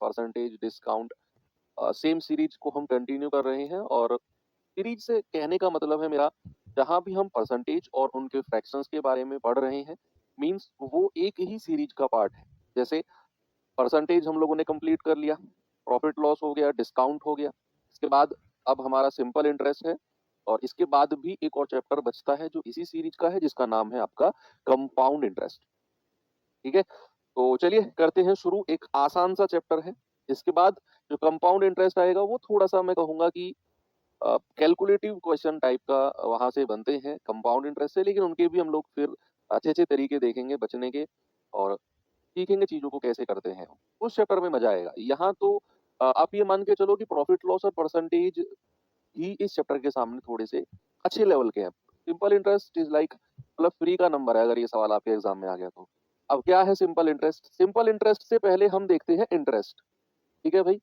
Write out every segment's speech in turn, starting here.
Percentage, discount, same series को हम continue कर रहे हैं। और सीरीज से कहने का मतलब है मेरा, जहाँ भी हम परसेंटेज और उनके फ्रैक्शंस के बारे में पढ़ रहे हैं, मीन्स वो एक ही सीरीज का पार्ट है। जैसे परसेंटेज हम लोगों ने कंप्लीट कर लिया, प्रॉफिट लॉस हो गया, डिस्काउंट हो गया। इसके बाद अब हमारा सिंपल इंटरेस्ट है, और इसके बाद भी एक और चैप्टर बचता है जो इसी सीरीज का है, जिसका नाम है आपका कंपाउंड इंटरेस्ट। ठीक है, तो चलिए करते हैं शुरू। एक आसान सा चैप्टर है। इसके बाद जो कंपाउंड इंटरेस्ट आएगा वो थोड़ा सा मैं कहूंगा कि कैलकुलेटिव क्वेश्चन टाइप का वहां से बनते हैं कंपाउंड इंटरेस्ट से, लेकिन उनके भी हम लोग फिर अच्छे अच्छे तरीके देखेंगे बचने के, और सीखेंगे चीजों को कैसे करते हैं। उस चैप्टर में मजा आएगा। यहाँ तो आप ये मान के चलो कि प्रॉफिट लॉस और परसेंटेज ही इस चैप्टर के सामने थोड़े से अच्छे लेवल के हैं। सिंपल इंटरेस्ट इज लाइक मतलब फ्री का नंबर है, अगर ये सवाल आपके एग्जाम में आ गया तो। अब क्या है सिंपल इंटरेस्ट? सिंपल इंटरेस्ट से पहले हम देखते हैं इंटरेस्ट। ठीक है भाई,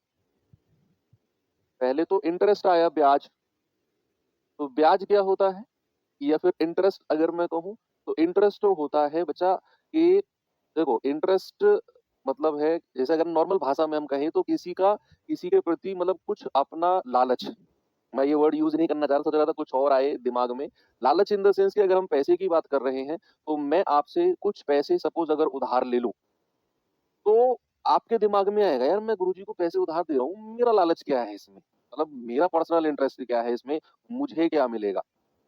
पहले तो इंटरेस्ट आया, ब्याज। तो ब्याज क्या होता है, या फिर इंटरेस्ट अगर मैं कहूँ, तो इंटरेस्ट तो होता है बच्चा कि देखो इंटरेस्ट मतलब है, जैसे अगर नॉर्मल भाषा में हम कहें तो किसी के प्रति मतलब कुछ अपना लालच। मैं ये वर्ड यूज नहीं करना चाह रहा, सोच रहा था कुछ और आए दिमाग में। लालच इन द सेंस कि अगर हम पैसे की बात कर रहे हैं, तो मैं आपसे कुछ पैसे सपोज अगर उधार ले लूं, तो आपके दिमाग में आएगा यार मैं गुरुजी को पैसे उधार दे रहा हूँ, मेरा लालच क्या है इसमें, मतलब मेरा पर्सनल इंटरेस्ट क्या है इसमें, मुझे क्या मिलेगा।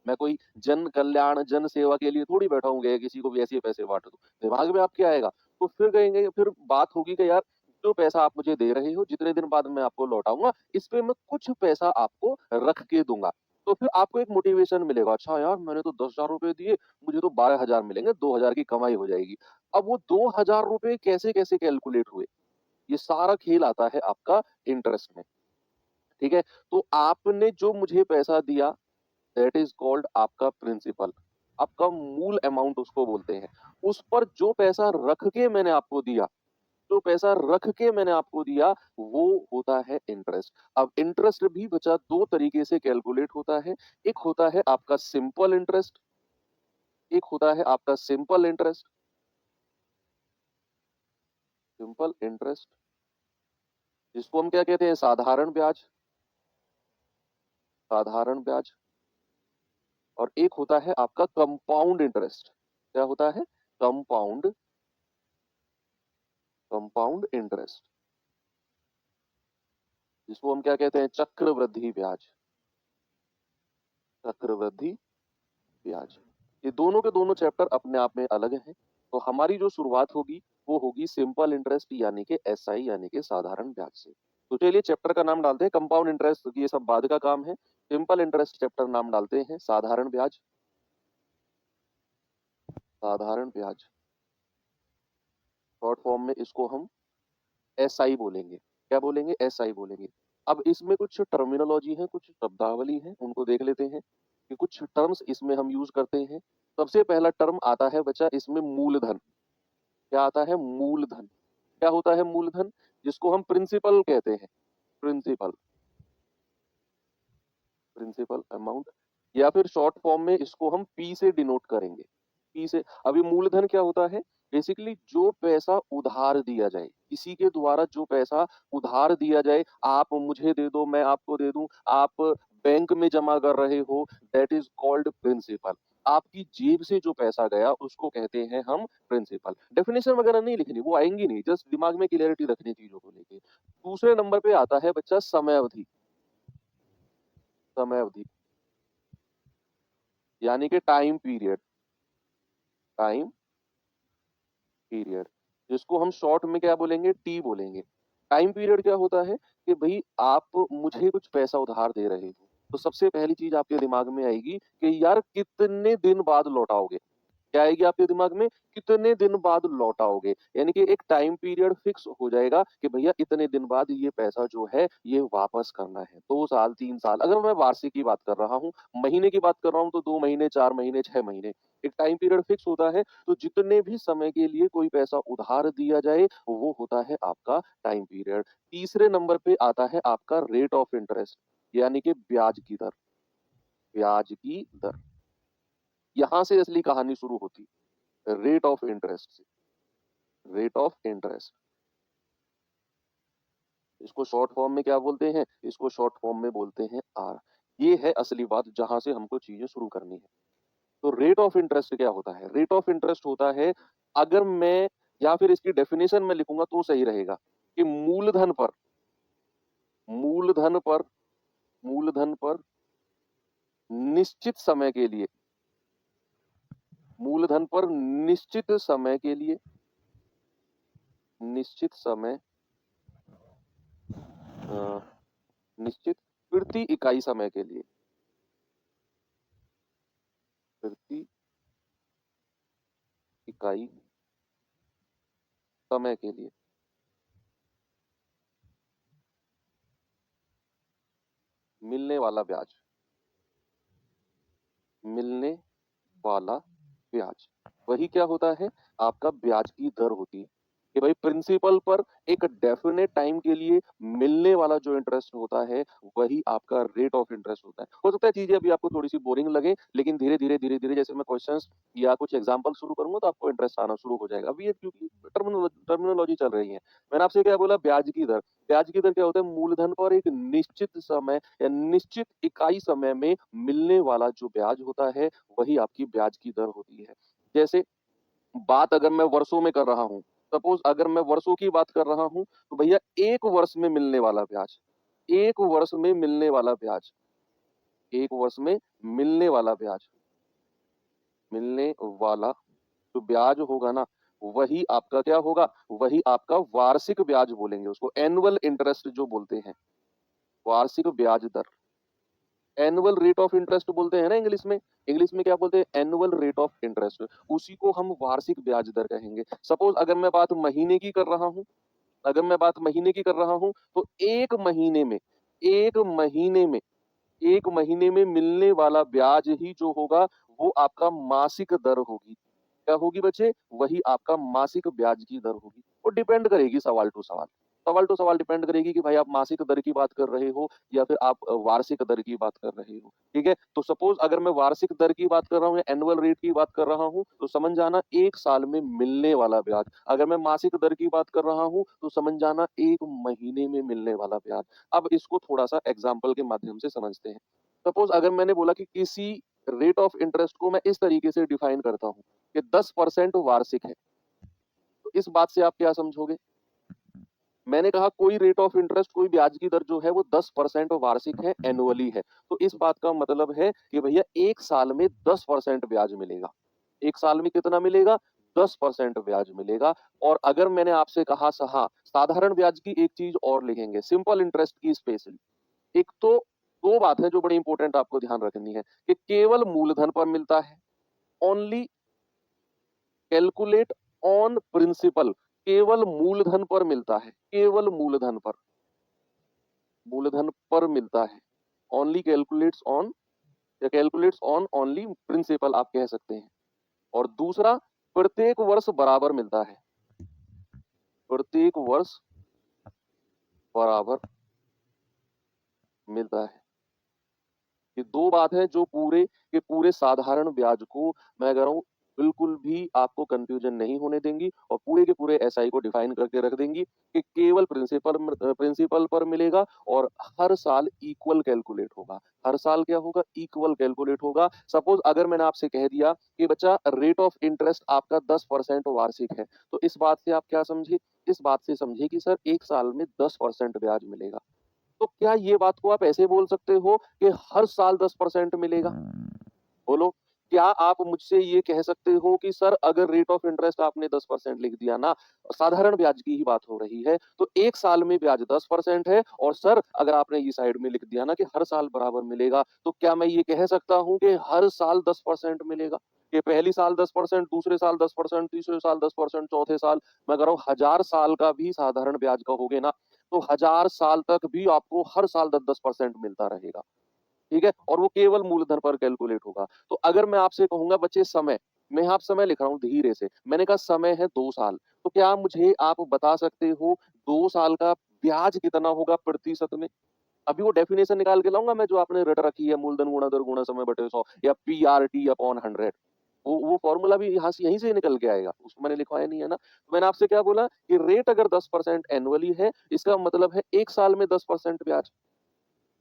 मैं कोई जन कल्याण जन सेवा के लिए थोड़ी बैठा हूँ गया किसी को भी ऐसे पैसे बांट दूं। दिमाग में आपके आएगा। तो फिर कहेंगे, फिर बात होगी कि यार जो पैसा आप मुझे दे रहे हो जितने दिन बाद मैं आपको लौटाऊंगा, इस पे मैं कुछ पैसा आपको रख के दूंगा। तो फिर आपको एक मोटिवेशन मिलेगा, अच्छा यार मैंने तो 10,000 रुपए दिए, मुझे तो 12,000 मिलेंगे, 2,000 की कमाई हो जाएगी। अब वो 2,000 रुपए कैसे कैसे कैलकुलेट हुए, ये सारा खेल आता है आपका इंटरेस्ट में। ठीक है, तो आपने जो मुझे पैसा दिया, दैट इज कॉल्ड आपका प्रिंसिपल, आपका मूल अमाउंट उसको बोलते हैं। उस पर जो पैसा रख के मैंने आपको दिया, जो पैसा रख के मैंने आपको दिया, वो होता है इंटरेस्ट। अब इंटरेस्ट भी बचा दो तरीके से कैलकुलेट होता है। एक होता है आपका सिंपल इंटरेस्ट, एक होता है आपका सिंपल इंटरेस्ट, सिंपल इंटरेस्ट, जिसको हम क्या कहते हैं, साधारण ब्याज, साधारण ब्याज। और एक होता है आपका कंपाउंड इंटरेस्ट। क्या होता है? कंपाउंड, कंपाउंड इंटरेस्ट, जिसको हम क्या कहते हैं, चक्रवृद्धि ब्याज, चक्रवृद्धि ब्याज। ये दोनों के दोनों चैप्टर अपने आप में अलग हैं। तो हमारी जो शुरुआत होगी वो होगी सिंपल इंटरेस्ट यानी कि एसआई यानी कि साधारण ब्याज से। तो चलिए चैप्टर का नाम डालते हैं कंपाउंड इंटरेस्ट, ये सब बाद का काम है। सिंपल इंटरेस्ट चैप्टर नाम डालते हैं साधारण ब्याज, साधारण ब्याज। शॉर्ट फॉर्म में इसको हम एसआई बोलेंगे। क्या बोलेंगे? एसआई बोलेंगे। अब इसमें कुछ टर्मिनोलॉजी है, कुछ शब्दावली है, उनको देख लेते हैं कि कुछ टर्म्स इसमें हम यूज करते हैं। सबसे पहला टर्म आता है बच्चा इसमें मूलधन। क्या आता है? मूलधन। क्या होता है मूलधन? जिसको हम प्रिंसिपल कहते हैं, प्रिंसिपल, प्रिंसिपल अमाउंट, या फिर शॉर्ट फॉर्म में इसको हम पी से डिनोट करेंगे, पी से। अभी मूलधन क्या होता है? बेसिकली जो पैसा उधार दिया जाए, किसी के द्वारा जो पैसा उधार दिया जाए, आप मुझे दे दो मैं आपको दे दूं, आप बैंक में जमा कर रहे हो, दैट इज कॉल्ड प्रिंसिपल। आपकी जेब से जो पैसा गया उसको कहते हैं हम प्रिंसिपल। डेफिनेशन वगैरह नहीं लिखनी, वो आएंगी नहीं, जस्ट दिमाग में क्लियरिटी रखनी चीजों को लेके। दूसरे नंबर पे आता है बच्चा समय अवधि, समय अवधि यानी कि टाइम पीरियड, टाइम पीरियड, जिसको हम शॉर्ट में क्या बोलेंगे? टी बोलेंगे। टाइम पीरियड क्या होता है कि भाई आप मुझे कुछ पैसा उधार दे रहे हो, तो सबसे पहली चीज आपके दिमाग में आएगी कि यार कितने दिन बाद लौटाओगे। क्या आएगी आपके दिमाग में? कितने दिन बाद लौटाओगे। यानी कि एक टाइम पीरियड फिक्स हो जाएगा कि भैया इतने दिन बाद ये पैसा जो है ये वापस करना है, 2 साल 3 साल। अगर मैं वार्षिक की बात कर रहा हूँ, महीने की बात कर रहा हूँ, तो 2 महीने 4 महीने 6 महीने, एक टाइम पीरियड फिक्स होता है। तो जितने भी समय के लिए कोई पैसा उधार दिया जाए वो होता है आपका टाइम पीरियड। तीसरे नंबर पे आता है आपका रेट ऑफ इंटरेस्ट यानी कि ब्याज की दर, ब्याज की दर। यहां से असली कहानी शुरू होती है, रेट ऑफ इंटरेस्ट से, रेट ऑफ इंटरेस्ट। इसको शॉर्ट फॉर्म में क्या बोलते हैं? इसको शॉर्ट फॉर्म में बोलते हैं आर। ये है असली बात जहाँ से हमको चीज़ें शुरू करनी है। तो रेट ऑफ इंटरेस्ट क्या होता है? रेट ऑफ इंटरेस्ट होता है, अगर मैं या फिर इसकी डेफिनिशन में लिखूँगा तो सही रहेगा कि मूलधन पर मूलधन पर निश्चित समय के लिए मूलधन पर निश्चित समय के लिए निश्चित समय अ, निश्चित प्रति इकाई समय के लिए प्रति इकाई समय के लिए मिलने वाला ब्याज मिलने वाला ब्याज वही क्या होता है? आपका ब्याज की दर होती है कि भाई प्रिंसिपल पर एक डेफिनेट टाइम के लिए मिलने वाला जो इंटरेस्ट होता है वही आपका रेट ऑफ इंटरेस्ट होता है। हो सकता है चीजें अभी आपको थोड़ी सी बोरिंग लगे, लेकिन धीरे धीरे जैसे मैं क्वेश्चंस या कुछ एग्जांपल शुरू करूंगा तो आपको इंटरेस्ट आना शुरू हो जाएगा। अभी ये क्योंकि टर्मिनोलॉजी चल रही है। मैंने आपसे क्या बोला? ब्याज की दर। ब्याज की दर क्या होता है? मूलधन पर एक निश्चित समय या निश्चित इकाई समय में मिलने वाला जो ब्याज होता है वही आपकी ब्याज की दर होती है। जैसे बात अगर मैं वर्षों में कर रहा हूँ, सपोज अगर मैं वर्षों की बात कर रहा हूँ, तो भैया 1 वर्ष में मिलने वाला ब्याज, 1 वर्ष में मिलने वाला ब्याज, 1 वर्ष में मिलने वाला ब्याज, मिलने वाला जो ब्याज होगा ना, वही आपका क्या होगा? वही आपका वार्षिक ब्याज बोलेंगे उसको, एनुअल इंटरेस्ट जो बोलते हैं, वार्षिक ब्याज दर। एनुअल रेट ऑफ इंटरेस्ट बोलते हैं ना इंग्लिश में। इंग्लिश में क्या बोलते हैं? Annual rate of interest. उसी को हम वार्षिक ब्याज दर कहेंगे। सपोज अगर मैं बात महीने की कर रहा हूँ, अगर मैं बात महीने की कर रहा हूँ, तो एक महीने में एक महीने में मिलने वाला ब्याज ही जो होगा वो आपका मासिक दर होगी। क्या होगी बच्चे? वही आपका मासिक ब्याज की दर होगी। वो डिपेंड करेगी सवाल टू सवाल डिपेंड करेगी कि भाई आप मासिक दर की बात कर रहे हो या फिर आप वार्षिक दर की बात कर रहे हो। ठीक है, तो सपोज अगर मैं वार्षिक दर की बात कर रहा हूँ या एनुअल रेट की बात कर रहा हूँ तो समझ जाना 1 साल में मिलने वाला ब्याज। अगर मैं मासिक दर की बात कर रहा हूँ तो समझ जाना 1 महीने में मिलने वाला ब्याज। अब इसको थोड़ा सा एग्जाम्पल के माध्यम से समझते हैं। सपोज अगर मैंने बोला कि किसी रेट ऑफ इंटरेस्ट को मैं इस तरीके से डिफाइन करता हूँ कि 10% वार्षिक है, तो इस बात से आप क्या समझोगे? मैंने कहा कोई रेट ऑफ इंटरेस्ट, कोई ब्याज की दर जो है वो 10% वार्षिक है, एनुअली है। तो इस बात का मतलब है कि भैया 1 साल में 10% ब्याज मिलेगा। 1 साल में कितना मिलेगा? 10% ब्याज मिलेगा। और अगर मैंने आपसे कहा हाँ, साधारण ब्याज की एक चीज और लिखेंगे, सिंपल इंटरेस्ट की स्पेशली। एक तो दो बात है जो बड़ी इंपॉर्टेंट आपको ध्यान रखनी है कि केवल मूलधन पर मिलता है, ओनली कैलकुलेट ऑन प्रिंसिपल। केवल मूलधन पर मिलता है, केवल मूलधन पर मिलता है। ओनली कैलकुलेट्स ऑन या कैलकुलेट्स ऑन ओनली प्रिंसिपल आप कह सकते हैं। और दूसरा, प्रत्येक वर्ष बराबर मिलता है, प्रत्येक वर्ष बराबर मिलता है। ये दो बात है जो पूरे के पूरे साधारण ब्याज को, मैं कह रहा हूँ, बिल्कुल भी आपको कंफ्यूजन नहीं होने देंगी और पूरे के पूरे एसआई को डिफाइन करके रख देंगी कि केवल प्रिंसिपल पर मिलेगा और हर साल इक्वल कैलकुलेट होगा। हर साल क्या होगा? इक्वल कैलकुलेट होगा। सपोज अगर मैंने आपसे कह दिया कि बच्चा रेट ऑफ इंटरेस्ट आपका 10% वार्षिक है, तो इस बात से आप क्या समझे? इस बात से समझे कि सर 1 साल में 10% ब्याज मिलेगा। तो क्या ये बात को आप ऐसे बोल सकते हो कि हर साल 10% मिलेगा? बोलो, क्या आप मुझसे ये कह सकते हो कि सर अगर रेट ऑफ इंटरेस्ट आपने 10% लिख दिया ना, साधारण ब्याज की ही बात हो रही है, तो 1 साल में ब्याज 10% है और सर अगर आपने ये साइड में लिख दिया ना कि हर साल बराबर मिलेगा, तो क्या मैं ये कह सकता हूँ कि हर साल 10% मिलेगा? कि पहली साल 10%, दूसरे साल 10%, तीसरे साल 10%, चौथे साल, मैं कह रहा हूँ 1000 साल का भी साधारण ब्याज कहोगे ना, तो 1000 साल तक भी आपको हर साल 10-10% मिलता रहेगा। ठीक है, और वो केवल मूलधन पर कैलकुलेट होगा। तो अगर मैं आपसे कहूंगा बच्चे समय, मैं यहाँ समय लिख रहा हूँ धीरे से, मैंने कहा समय है 2 साल, तो क्या मुझे आप बता सकते हो 2 साल का ब्याज कितना होगा प्रतिशत में? अभी वो डेफिनेशन निकाल के लाऊंगा मैं जो आपने रट रखी है, मूलधन गुणा दर गुणा समय बटे 100 या पी आर टी अपॉन 100। वो फॉर्मूला भी यहाँ से यहीं से निकल के आएगा, उसको मैंने लिखवाया नहीं है ना। तो मैंने आपसे क्या बोला कि रेट अगर 10% एनुअली है, इसका मतलब है 1 साल में 10% ब्याज।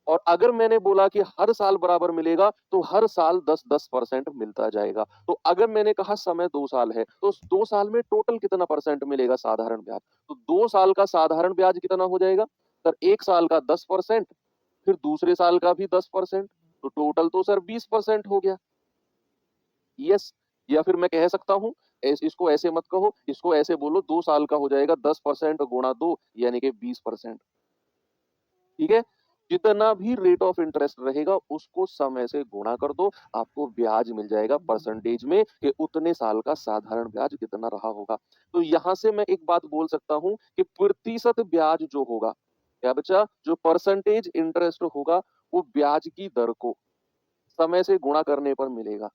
और अगर मैंने बोला कि हर साल बराबर मिलेगा, तो हर साल 10-10% मिलता जाएगा। तो अगर मैंने कहा समय 2 साल है, तो उस 2 साल में टोटल कितना परसेंट मिलेगा साधारण ब्याज? तो 2 साल का साधारण ब्याज कितना हो जाएगा? सर 1 साल का 10%, फिर दूसरे साल का भी 10%, तो टोटल तो सर 20% हो गया। यस, या फिर मैं कह सकता हूँ, इसको ऐसे मत कहो, इसको ऐसे बोलो, 2 साल का हो जाएगा 10% गुणा 2 यानी कि 20%। ठीक है? जितना भी रेट ऑफ इंटरेस्ट रहेगा उसको समय से गुणा कर दो, आपको ब्याज मिल जाएगा परसेंटेज में कि उतने साल का साधारण ब्याज कितना रहा होगा। तो यहाँ से मैं एक बात बोल सकता हूँ कि प्रतिशत ब्याज जो होगा, क्या बचा? जो परसेंटेज इंटरेस्ट होगा, वो ब्याज की दर को समय से गुणा करने पर मिलेगा।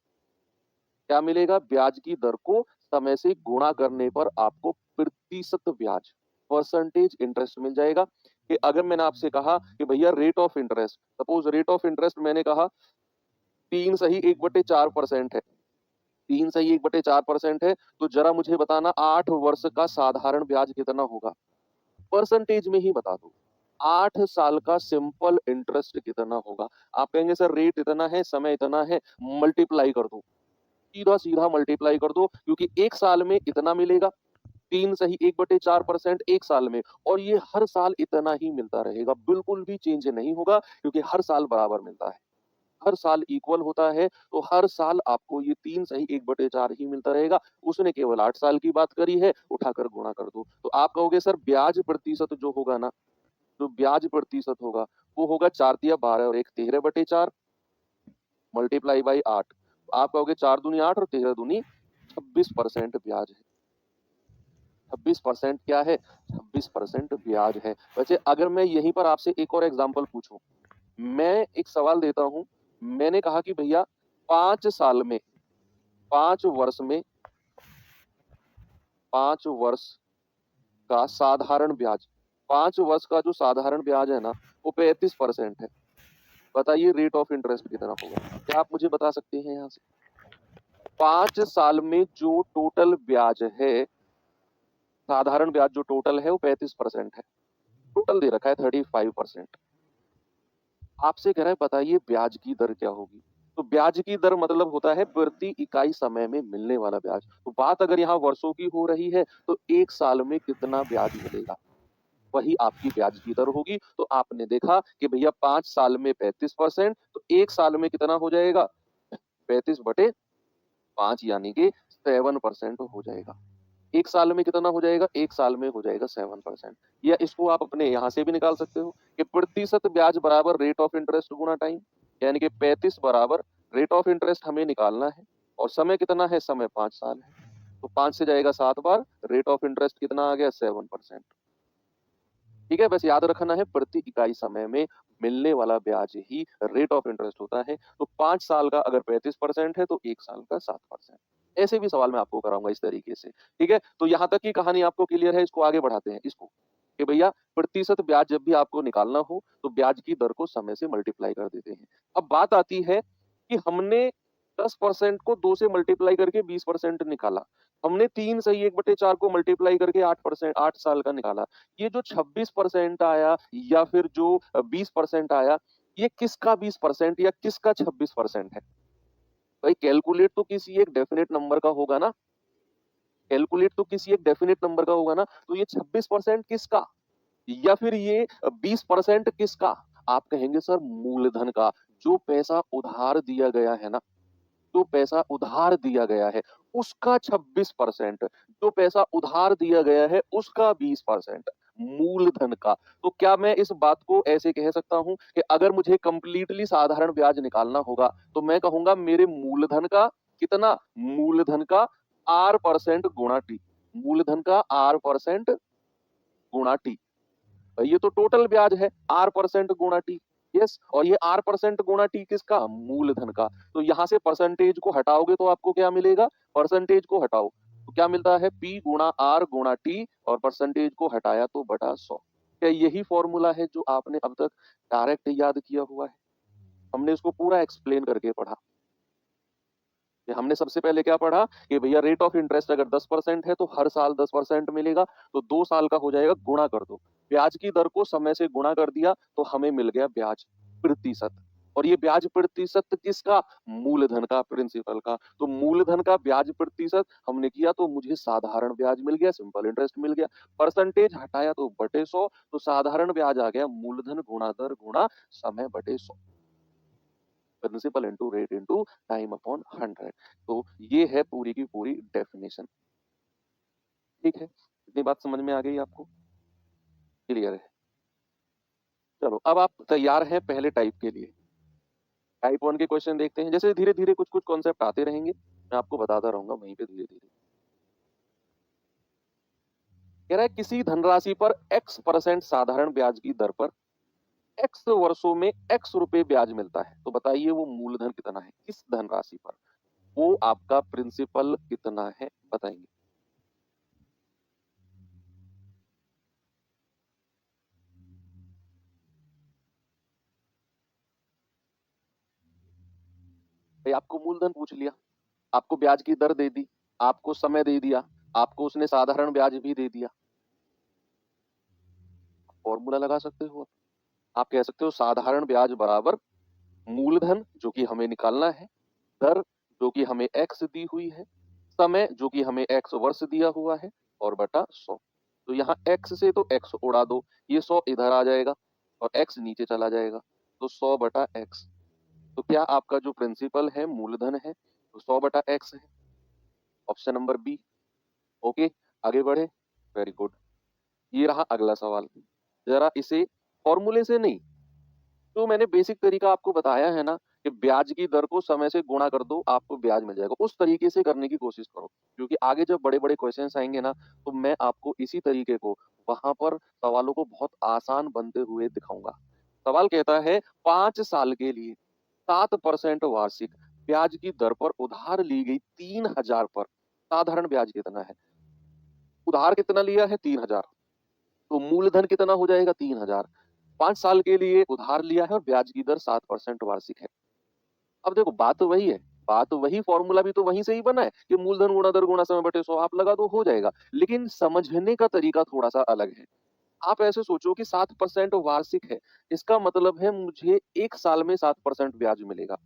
क्या मिलेगा? ब्याज की दर को समय से गुणा करने पर आपको प्रतिशत ब्याज, परसेंटेज इंटरेस्ट मिल जाएगा। कि अगर मैंने आपसे कहा कि भैया rate of interest, suppose rate of interest मैंने कहा 3/1/4% है। 3/1/4% है, तो जरा मुझे बताना 8 वर्ष का साधारण ब्याज कितना होगा? परसेंटेज में ही बता दो। 8 साल का सिंपल इंटरेस्ट कितना होगा? आप कहेंगे सर रेट इतना है, समय इतना है, मल्टीप्लाई कर दो। सीधा-सीधा मल्टीप्लाई कर दो, क्योंकि 1 साल में इतना मिलेगा, 3/1/4% 1 साल में, और ये हर साल इतना ही मिलता रहेगा, बिल्कुल भी चेंज नहीं होगा, क्योंकि हर साल बराबर मिलता है। हर साल इक्वल होता है, तो हर साल आपको ये 3/1/4 ही मिलता रहेगा। उसने केवल 8 साल की बात करी है, उठाकर गुणा कर दो। तो आप कहोगे सर ब्याज प्रतिशत जो होगा ना, जो ब्याज प्रतिशत होगा, वो होगा 4 तिया 12 और 1 13/4 मल्टीप्लाई बाई 8। आप कहोगे 4 दूनी 8 और 13 दूनी 26% ब्याज है। 26% क्या है? 26% ब्याज है। वैसे अगर मैं यहीं पर आपसे एक और एग्जांपल पूछूं, मैं एक सवाल देता हूं। मैंने कहा कि भैया 5 साल में, 5 वर्ष में, 5 वर्ष का साधारण ब्याज, 5 वर्ष का जो साधारण ब्याज है ना, वो 35% है। बताइए रेट ऑफ इंटरेस्ट कितना होगा? क्या आप मुझे बता सकते हैं यहाँ से? 5 साल में जो टोटल ब्याज है, साधारण ब्याज जो टोटल है वो 35% है। टोटल दे रखा है 35%। आपसे कह रहा है बताइए ब्याज की दर क्या होगी? तो ब्याज की दर मतलब होता है प्रति इकाई समय में मिलने वाला ब्याज। तो बात अगर यहाँ वर्षों की हो रही है, तो 1 साल में कितना ब्याज मिलेगा? वही आपकी ब्याज की दर होगी। तो आपने देखा कि भैया 5 साल में 35%, तो 1 साल में कितना हो जाएगा? 35/5 यानी कि 7% हो जाएगा। 1 साल में कितना हो जाएगा? 1 साल में हो जाएगा 7%। या इसको आप अपने यहाँ से भी निकाल सकते हो कि प्रतिशत ब्याज बराबर रेट ऑफ इंटरेस्ट गुणा टाइम, यानी कि 35 बराबर रेट ऑफ इंटरेस्ट हमें निकालना है, और समय कितना है? समय 5 साल है। तो 5 से जाएगा 7 बार, रेट ऑफ इंटरेस्ट कितना आ गया? 7%। ठीक है? बस याद रखना है प्रति इकाई समय में मिलने वाला ब्याज ही रेट ऑफ इंटरेस्ट होता है। तो 5 साल का अगर 35% है, तो 1 साल का 7%। ऐसे भी सवाल मैं आपको कराऊँगा इस तरीके से। ठीक है? तो यहाँ तक की कहानी आपको क्लियर है, इसको आगे बढ़ाते हैं इसको, कि भैया प्रतिशत ब्याज जब भी आपको निकालना हो, तो ब्याज की दर को समय से मल्टीप्लाई कर देते हैं। अब बात आती है कि हमने 10% को 2 से मल्टीप्लाई करके 20% निकाला। हमने 3/1/4 को मल्टीप्लाई करके 8% 8 साल का निकाला। ये जो 26% आया या फिर जो 20% आया, ये किसका 20% या किसका 26% है? भाई कैलकुलेट तो किसी एक डेफिनिट नंबर का होगा ना, कैलकुलेट तो किसी एक डेफिनिट नंबर का होगा ना, तो ये 26% किसका? या फिर ये 20% किसका? आप कहेंगे सर मूलधन का, जो पैसा उधार दिया गया है ना, जो पैसा उधार दिया गया है, उसका 26%, जो पैसा उधार दिया गया है, उसका 20%, मूलधन का। तो क्या मैं इस बात को ऐसे कह सकता हूँ कि अगर मुझे कंप्लीटली साधारण ब्याज निकालना होगा, तो मैं कहूँगा मेरे मूलधन का कितना? मूलधन का R% गुणा T। मूलधन का R% गुणा T। ये तो टोटल ब्याज है, R% गुणा टी। यस, और ये R% गुणा टी किसका? मूलधन का। तो यहाँ से परसेंटेज को हटाओगे तो आपको क्या मिलेगा? परसेंटेज को हटाओ तो क्या मिलता है? P गुणा R गुणा टी, और परसेंटेज को हटाया तो बटा 100। क्या यही फॉर्मूला है जो आपने अब तक डायरेक्ट याद किया हुआ है? हमने इसको पूरा एक्सप्लेन करके पढ़ा। कि हमने सबसे पहले क्या पढ़ा कि भैया रेट ऑफ इंटरेस्ट अगर 10% है तो हर साल 10% मिलेगा, तो 2 साल का हो जाएगा, गुणा कर दो। ब्याज की दर को समय से गुणा कर दिया तो हमें मिल गया ब्याज प्रतिशत। और ये ब्याज प्रतिशत किसका? मूलधन का, प्रिंसिपल का। तो मूलधन का ब्याज प्रतिशत हमने किया तो मुझे साधारण ब्याज मिल गया, सिंपल इंटरेस्ट मिल गया। परसेंटेज हटाया तो बटे 100, तो साधारण ब्याज आ गया मूलधन गुणा दर गुणा समय बटे 100। Principal into rate into time upon 100। तो ये है पूरी की पूरी डेफिनेशन। ठीक है, इतनी बात समझ में आ गई आपको? क्लियर है? चलो अब आप तैयार हैं पहले टाइप के लिए। टाइप 1 के क्वेश्चन देखते हैं। जैसे धीरे धीरे कुछ कुछ कॉन्सेप्ट आते रहेंगे, मैं आपको बताता रहूंगा वहीं पे धीरे धीरे। कह रहा है किसी धनराशि पर x% साधारण ब्याज की दर पर x वर्षों में x रुपए ब्याज मिलता है, तो बताइए वो मूलधन कितना है किस धनराशि पर, वो आपका प्रिंसिपल कितना है बताएंगे। भाई आपको मूलधन पूछ लिया, आपको ब्याज की दर दे दी, आपको समय दे दिया, आपको उसने साधारण ब्याज भी दे दिया। फॉर्मूला लगा सकते हो, आप कह सकते हो साधारण ब्याज बराबर मूलधन जो कि हमें निकालना है, दर जो कि हमें एक्स दी हुई है, समय जो कि हमें एक्स वर्ष दिया हुआ है, और बटा 100। तो यहाँ एक्स से तो एक्स उड़ा दो, ये 100 इधर आ जाएगा और एक्स नीचे चला जाएगा, तो 100 बटा एक्स। तो क्या आपका जो प्रिंसिपल है मूलधन है, तो 100 बटा एक्स है, ऑप्शन नंबर बी। ओके, आगे बढ़े। Very good. ये रहा अगला सवाल। जरा इसे फॉर्मूले से नहीं, तो मैंने बेसिक तरीका आपको बताया है ना कि ब्याज की दर को समय से गुणा कर दो, आपको ब्याज मिल जाएगा, उस तरीके से करने की कोशिश करो। क्योंकि आगे जब बड़े बड़े क्वेश्चंस आएंगे ना, तो मैं आपको इसी तरीके को वहां पर सवालों को बहुत आसान बनते हुए दिखाऊंगा। सवाल कहता है 5 साल के लिए 7% वार्षिक ब्याज की दर पर उधार ली गई 3,000 पर साधारण ब्याज कितना है। उधार कितना लिया है? 3,000। तो मूलधन कितना हो जाएगा? 3,000। 5 साल के लिए उधार लिया है और ब्याज की दर 7% वार्षिक है। अब देखो बात तो वही है, बात तो वही, फॉर्मूला भी तो वहीं से ही बना है कि मूलधन गुणा दर गुणा समय बटे 100, आप लगा दो हो जाएगा। लेकिन समझने का तरीका थोड़ा सा अलग है। आप ऐसे सोचो कि 7% वार्षिक है, इसका मतलब है मुझे 1 साल में 7% ब्याज मिलेगा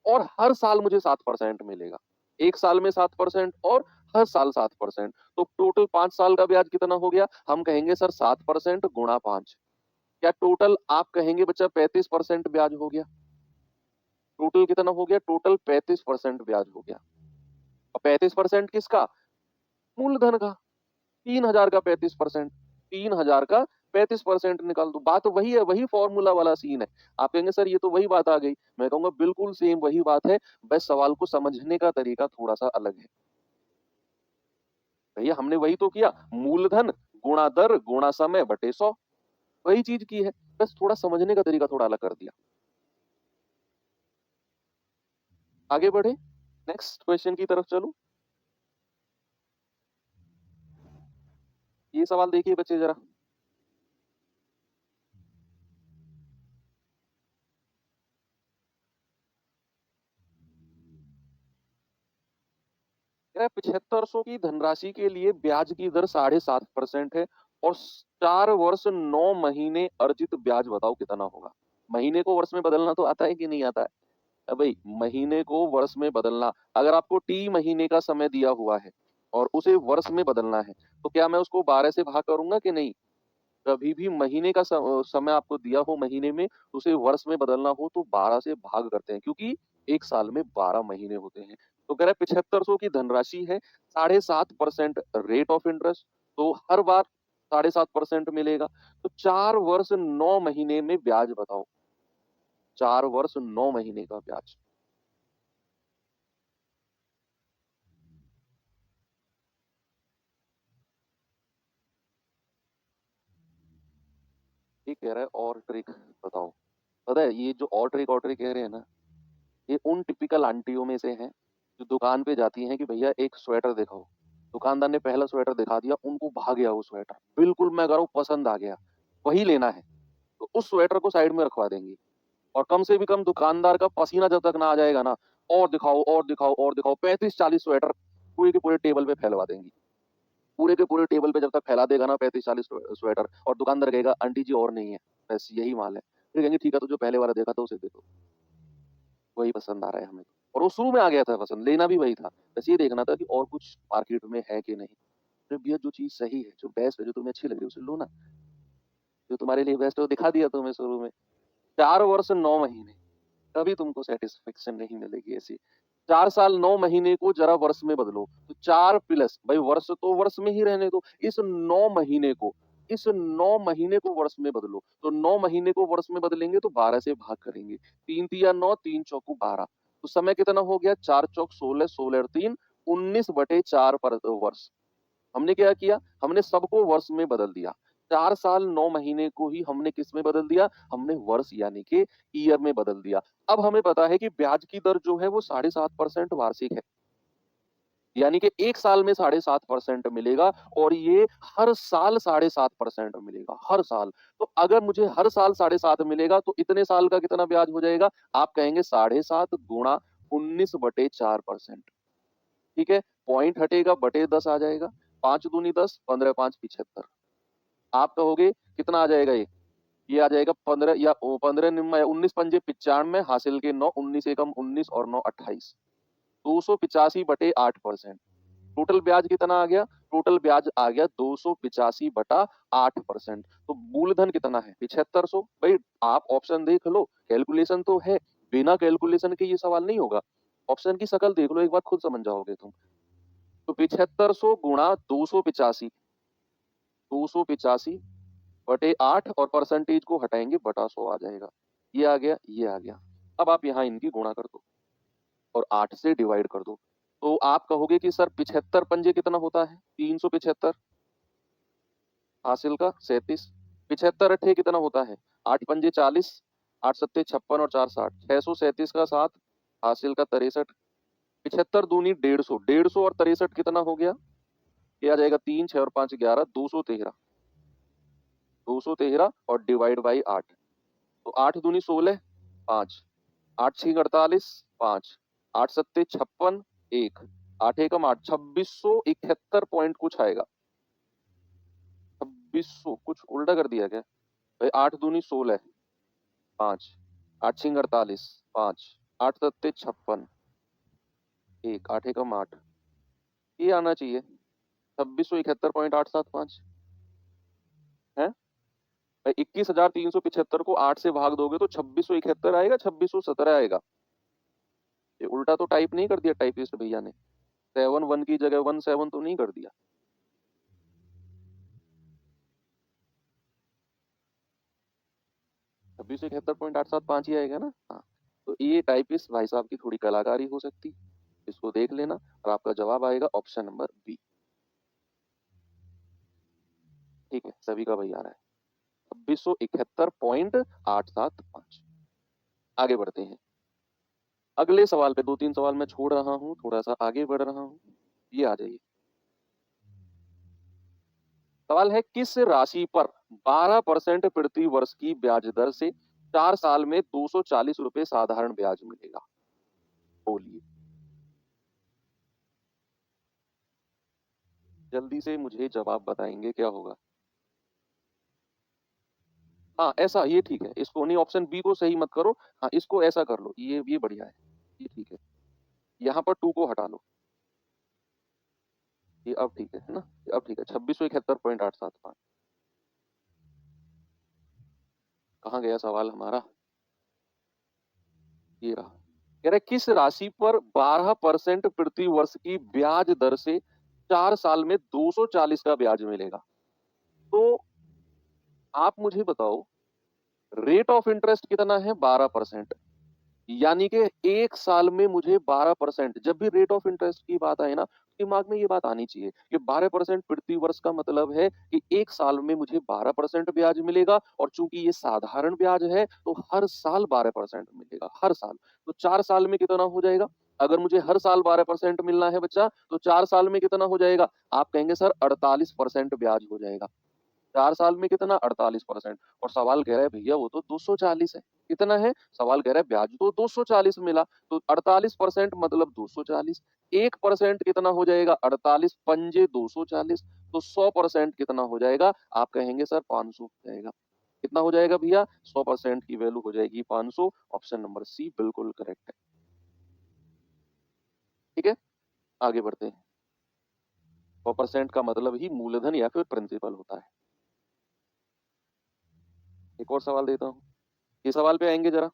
और हर साल मुझे 7% मिलेगा। 1 साल में 7% और हर साल 7%। तो टोटल 5 साल का ब्याज कितना हो गया? हम कहेंगे सर 7% गुणा 5। क्या टोटल आप कहेंगे बच्चा 35% ब्याज हो गया? टोटल कितना हो गया? टोटल 35% ब्याज हो गया। और 35% किसका? मूलधन का। 3,000 का 35%, 3,000 का 35% निकाल दो। बात वही है, वही फॉर्मूला वाला सीन है। आप कहेंगे सर ये तो वही बात आ गई। मैं कहूंगा बिल्कुल सेम वही बात है, बस सवाल को समझने का तरीका थोड़ा सा अलग है। भैया हमने वही तो किया, मूलधन गुणा दर गुणा समय बटे 100, वही चीज की है, बस थोड़ा समझने का तरीका थोड़ा अलग कर दिया। आगे बढ़े, नेक्स्ट क्वेश्चन की तरफ चलो। ये सवाल देखिए बच्चे जरा। क्या 7500 की धनराशि के लिए ब्याज की दर 7.5% है और 4 वर्ष 9 महीने अर्जित ब्याज बताओ कितना होगा। महीने को वर्ष में बदलना तो आता है कि नहीं आता है? अब भाई महीने को वर्ष में बदलना, अगर आपको टी महीने का समय दिया हुआ है और उसे वर्ष में बदलना है, तो क्या मैं उसको 12 से भाग करूंगा कि नहीं? कभी भी महीने का समय आपको दिया हो महीने में, उसे वर्ष में बदलना हो तो 12 से भाग करते हैं, क्योंकि एक साल में 12 महीने होते हैं। तो कह रहा है 7500 की धनराशि है, 7.5% रेट ऑफ इंटरेस्ट, तो हर बार 7.5% मिलेगा। तो 4 वर्ष 9 महीने में ब्याज बताओ, 4 वर्ष 9 महीने का ब्याज। ये कह रहा है और ट्रिक बताओ। पता है ये जो और ट्रिक कह रहे हैं ना, ये उन टिपिकल आंटियों में से हैं जो दुकान पे जाती हैं कि भैया एक स्वेटर दिखाओ। दुकानदार ने पहला स्वेटर दिखा दिया, उनको भा गया वो स्वेटर, बिल्कुल मैं कह रहा हूँ पसंद आ गया, वही लेना है। तो उस स्वेटर को साइड में रखवा देंगी और कम से भी कम दुकानदार का पसीना जब तक ना आ जाएगा ना, और दिखाओ और दिखाओ और दिखाओ, 35-40 स्वेटर पूरे के पूरे टेबल पे फैलवा देंगी। पूरे के पूरे टेबल पे जब तक फैला देगा ना 35-40 स्वेटर, और दुकानदार कहेगा आंटी जी और नहीं है, बस यही माल है। फिर कहेंगे ठीक है, तो जो पहले वाला देखा था उसे दे दो, वही पसंद आ रहा है हमें। और वो शुरू में आ गया था पसंद, लेना भी वही था। बस ये देखना था कि और कुछ मार्केट में है कि नहीं। अरे भैया जो चीज़ सही है, जो बेस्ट है, जो तुम्हें अच्छी लग रही है उसे लो ना। जो तुम्हारे लिए बेस्ट है वो दिखा दिया तुम्हें शुरू में। 4 वर्ष 9 महीने, कभी तुमको सैटिस्फैक्शन नहीं मिलेगी ऐसी। 4 साल 9 महीने को जरा वर्ष में बदलो, तो 4 प्लस भाई वर्ष तो वर्ष में ही रहने दो। इस 9 महीने को वर्ष में बदलो, तो 9 महीने को वर्ष में बदलेंगे तो 12 से भाग करेंगे। 3 तिया 9, 3 चौकू 12, तो समय कितना हो गया? 4 चौक 16, 16 और 3 19/4 पर वर्ष। हमने क्या किया? हमने सबको वर्ष में बदल दिया। 4 साल 9 महीने को ही हमने किस में बदल दिया? हमने वर्ष यानी कि ईयर में बदल दिया। अब हमें पता है कि ब्याज की दर जो है वो 7.5% वार्षिक है। यानी कि 1 साल में 7.5% मिलेगा, और ये हर साल 7.5% मिलेगा, हर साल। तो अगर मुझे हर साल 7.5 मिलेगा तो इतने साल का कितना ब्याज हो जाएगा? आप कहेंगे 7.5 गुणा 19/4%। ठीक है? पॉइंट हटेगा, बटे 10 आ जाएगा। 5 दूनी 10, 15 5 75। आप कहोगे कितना आ जाएगा ये? ये आ जाएगा 15 या 15 निम्न 19 पंजे 95, हासिल के 9, 19 एकम 19 और 9 28, 285/8%। टोटल ब्याज कितना आ गया? टोटल ब्याज आ गया 285/8%। तो मूलधन कितना है? 7500। भाई आप ऑप्शन देख लो, कैलकुलेशन तो है, बिना कैलकुलेशन के ये सवाल नहीं होगा। ऑप्शन की शकल देख लो एक बार, खुद समझ जाओगे तुम। तो 7500 गुणा 285, 285/8, और परसेंटेज को हटाएंगे, बटा 100 आ जाएगा। ये आ गया, ये आ गया। अब आप यहाँ इनकी गुणा कर दो और 8 से डिवाइड कर दो। तो आप कहोगे कि सर 75 पंजे कितना होता है? 375, हासिल का 37। 75 अट्ठे कितना होता है? 8 पंजे 40, 8 सत्ते 56 और 4 60, 637 का 7, हासिल का 63। 75 दूनी 150, 150 और 63 कितना हो गया? ये आ जाएगा 3 6 और 5 11, 213। 213 और डिवाइड बाई 8, तो 8 दूनी 16, 5, 8 6 48, 5, 8 सत्ते 56, 1, 8 एकम 8, 2671 पॉइंट कुछ आएगा। 2600 कुछ उल्टा कर दिया क्या भाई? 8 दूनी 16, 5, 8 6 48, 5, 8 सत्ते 56, 1, 8 एकम 8, ये आना चाहिए 2671.875 है। 21,375 को 8 से भाग दोगे तो 2671 आएगा, 2617 आएगा। ये उल्टा तो टाइप नहीं कर दिया टाइपिस्ट भैया ने? 7 1 की जगह 1 7 तो नहीं कर दिया? छब्बीस सौ 71.875 ही आएगा ना। हाँ, तो ये टाइपिस्ट भाई साहब की थोड़ी कलाकारी हो सकती, इसको देख लेना, और आपका जवाब आएगा ऑप्शन नंबर बी। ठीक है, सभी का वही आ रहा है, 2671.875। आगे बढ़ते हैं अगले सवाल पे। 2-3 सवाल मैं छोड़ रहा हूँ, थोड़ा सा आगे बढ़ रहा हूँ। ये आ जाइए। सवाल है, किस राशि पर 12% प्रति वर्ष की ब्याज दर से 4 साल में 240 रुपए साधारण ब्याज मिलेगा? बोलिए जल्दी से, मुझे जवाब बताएंगे क्या होगा। हाँ ऐसा, ये ठीक है, इसको नहीं, ऑप्शन बी को सही मत करो। हाँ इसको ऐसा कर लो, ये बढ़िया है, ये ठीक है। यहाँ पर 2 को हटा लो, ये अब ठीक है ना? ये अब ठीक है। 2671.875। कहाँ गया सवाल हमारा? ये रहा। कह रहे किस राशि पर 12% प्रति वर्ष की ब्याज दर से 4 साल में 240 का ब्याज मिलेगा? तो आप मुझे बताओ, रेट ऑफ इंटरेस्ट कितना है? 12%। यानी कि 1 साल में मुझे 12%, जब भी रेट ऑफ इंटरेस्ट की बात आए ना, दिमाग में ये बात आनी चाहिए कि 12% प्रति वर्ष का मतलब है कि 1 साल में मुझे 12% ब्याज मिलेगा, और चूंकि ये साधारण ब्याज है तो हर साल 12% मिलेगा, हर साल। तो 4 साल में कितना हो जाएगा? अगर मुझे हर साल 12% मिलना है बच्चा, तो 4 साल में कितना हो जाएगा? आप कहेंगे सर 48% ब्याज हो जाएगा। 4 साल में कितना 48%। और सवाल कह रहा है भैया वो तो 240 है। कितना है? सवाल कह रहा है ब्याज तो 240 मिला, तो 48% मतलब 240। 1% कितना हो जाएगा? 48 पंजे 240। तो 100% कितना हो जाएगा? आप कहेंगे सर 500 हो जाएगा। कितना हो जाएगा भैया? 100% की वैल्यू हो जाएगी 500। ऑप्शन नंबर सी बिल्कुल करेक्ट है। ठीक है, आगे बढ़ते हैं। 100% का मतलब ही मूलधन या फिर प्रिंसिपल होता है। एक और सवाल देता हूँ, ये सवाल पे आएंगे जरा।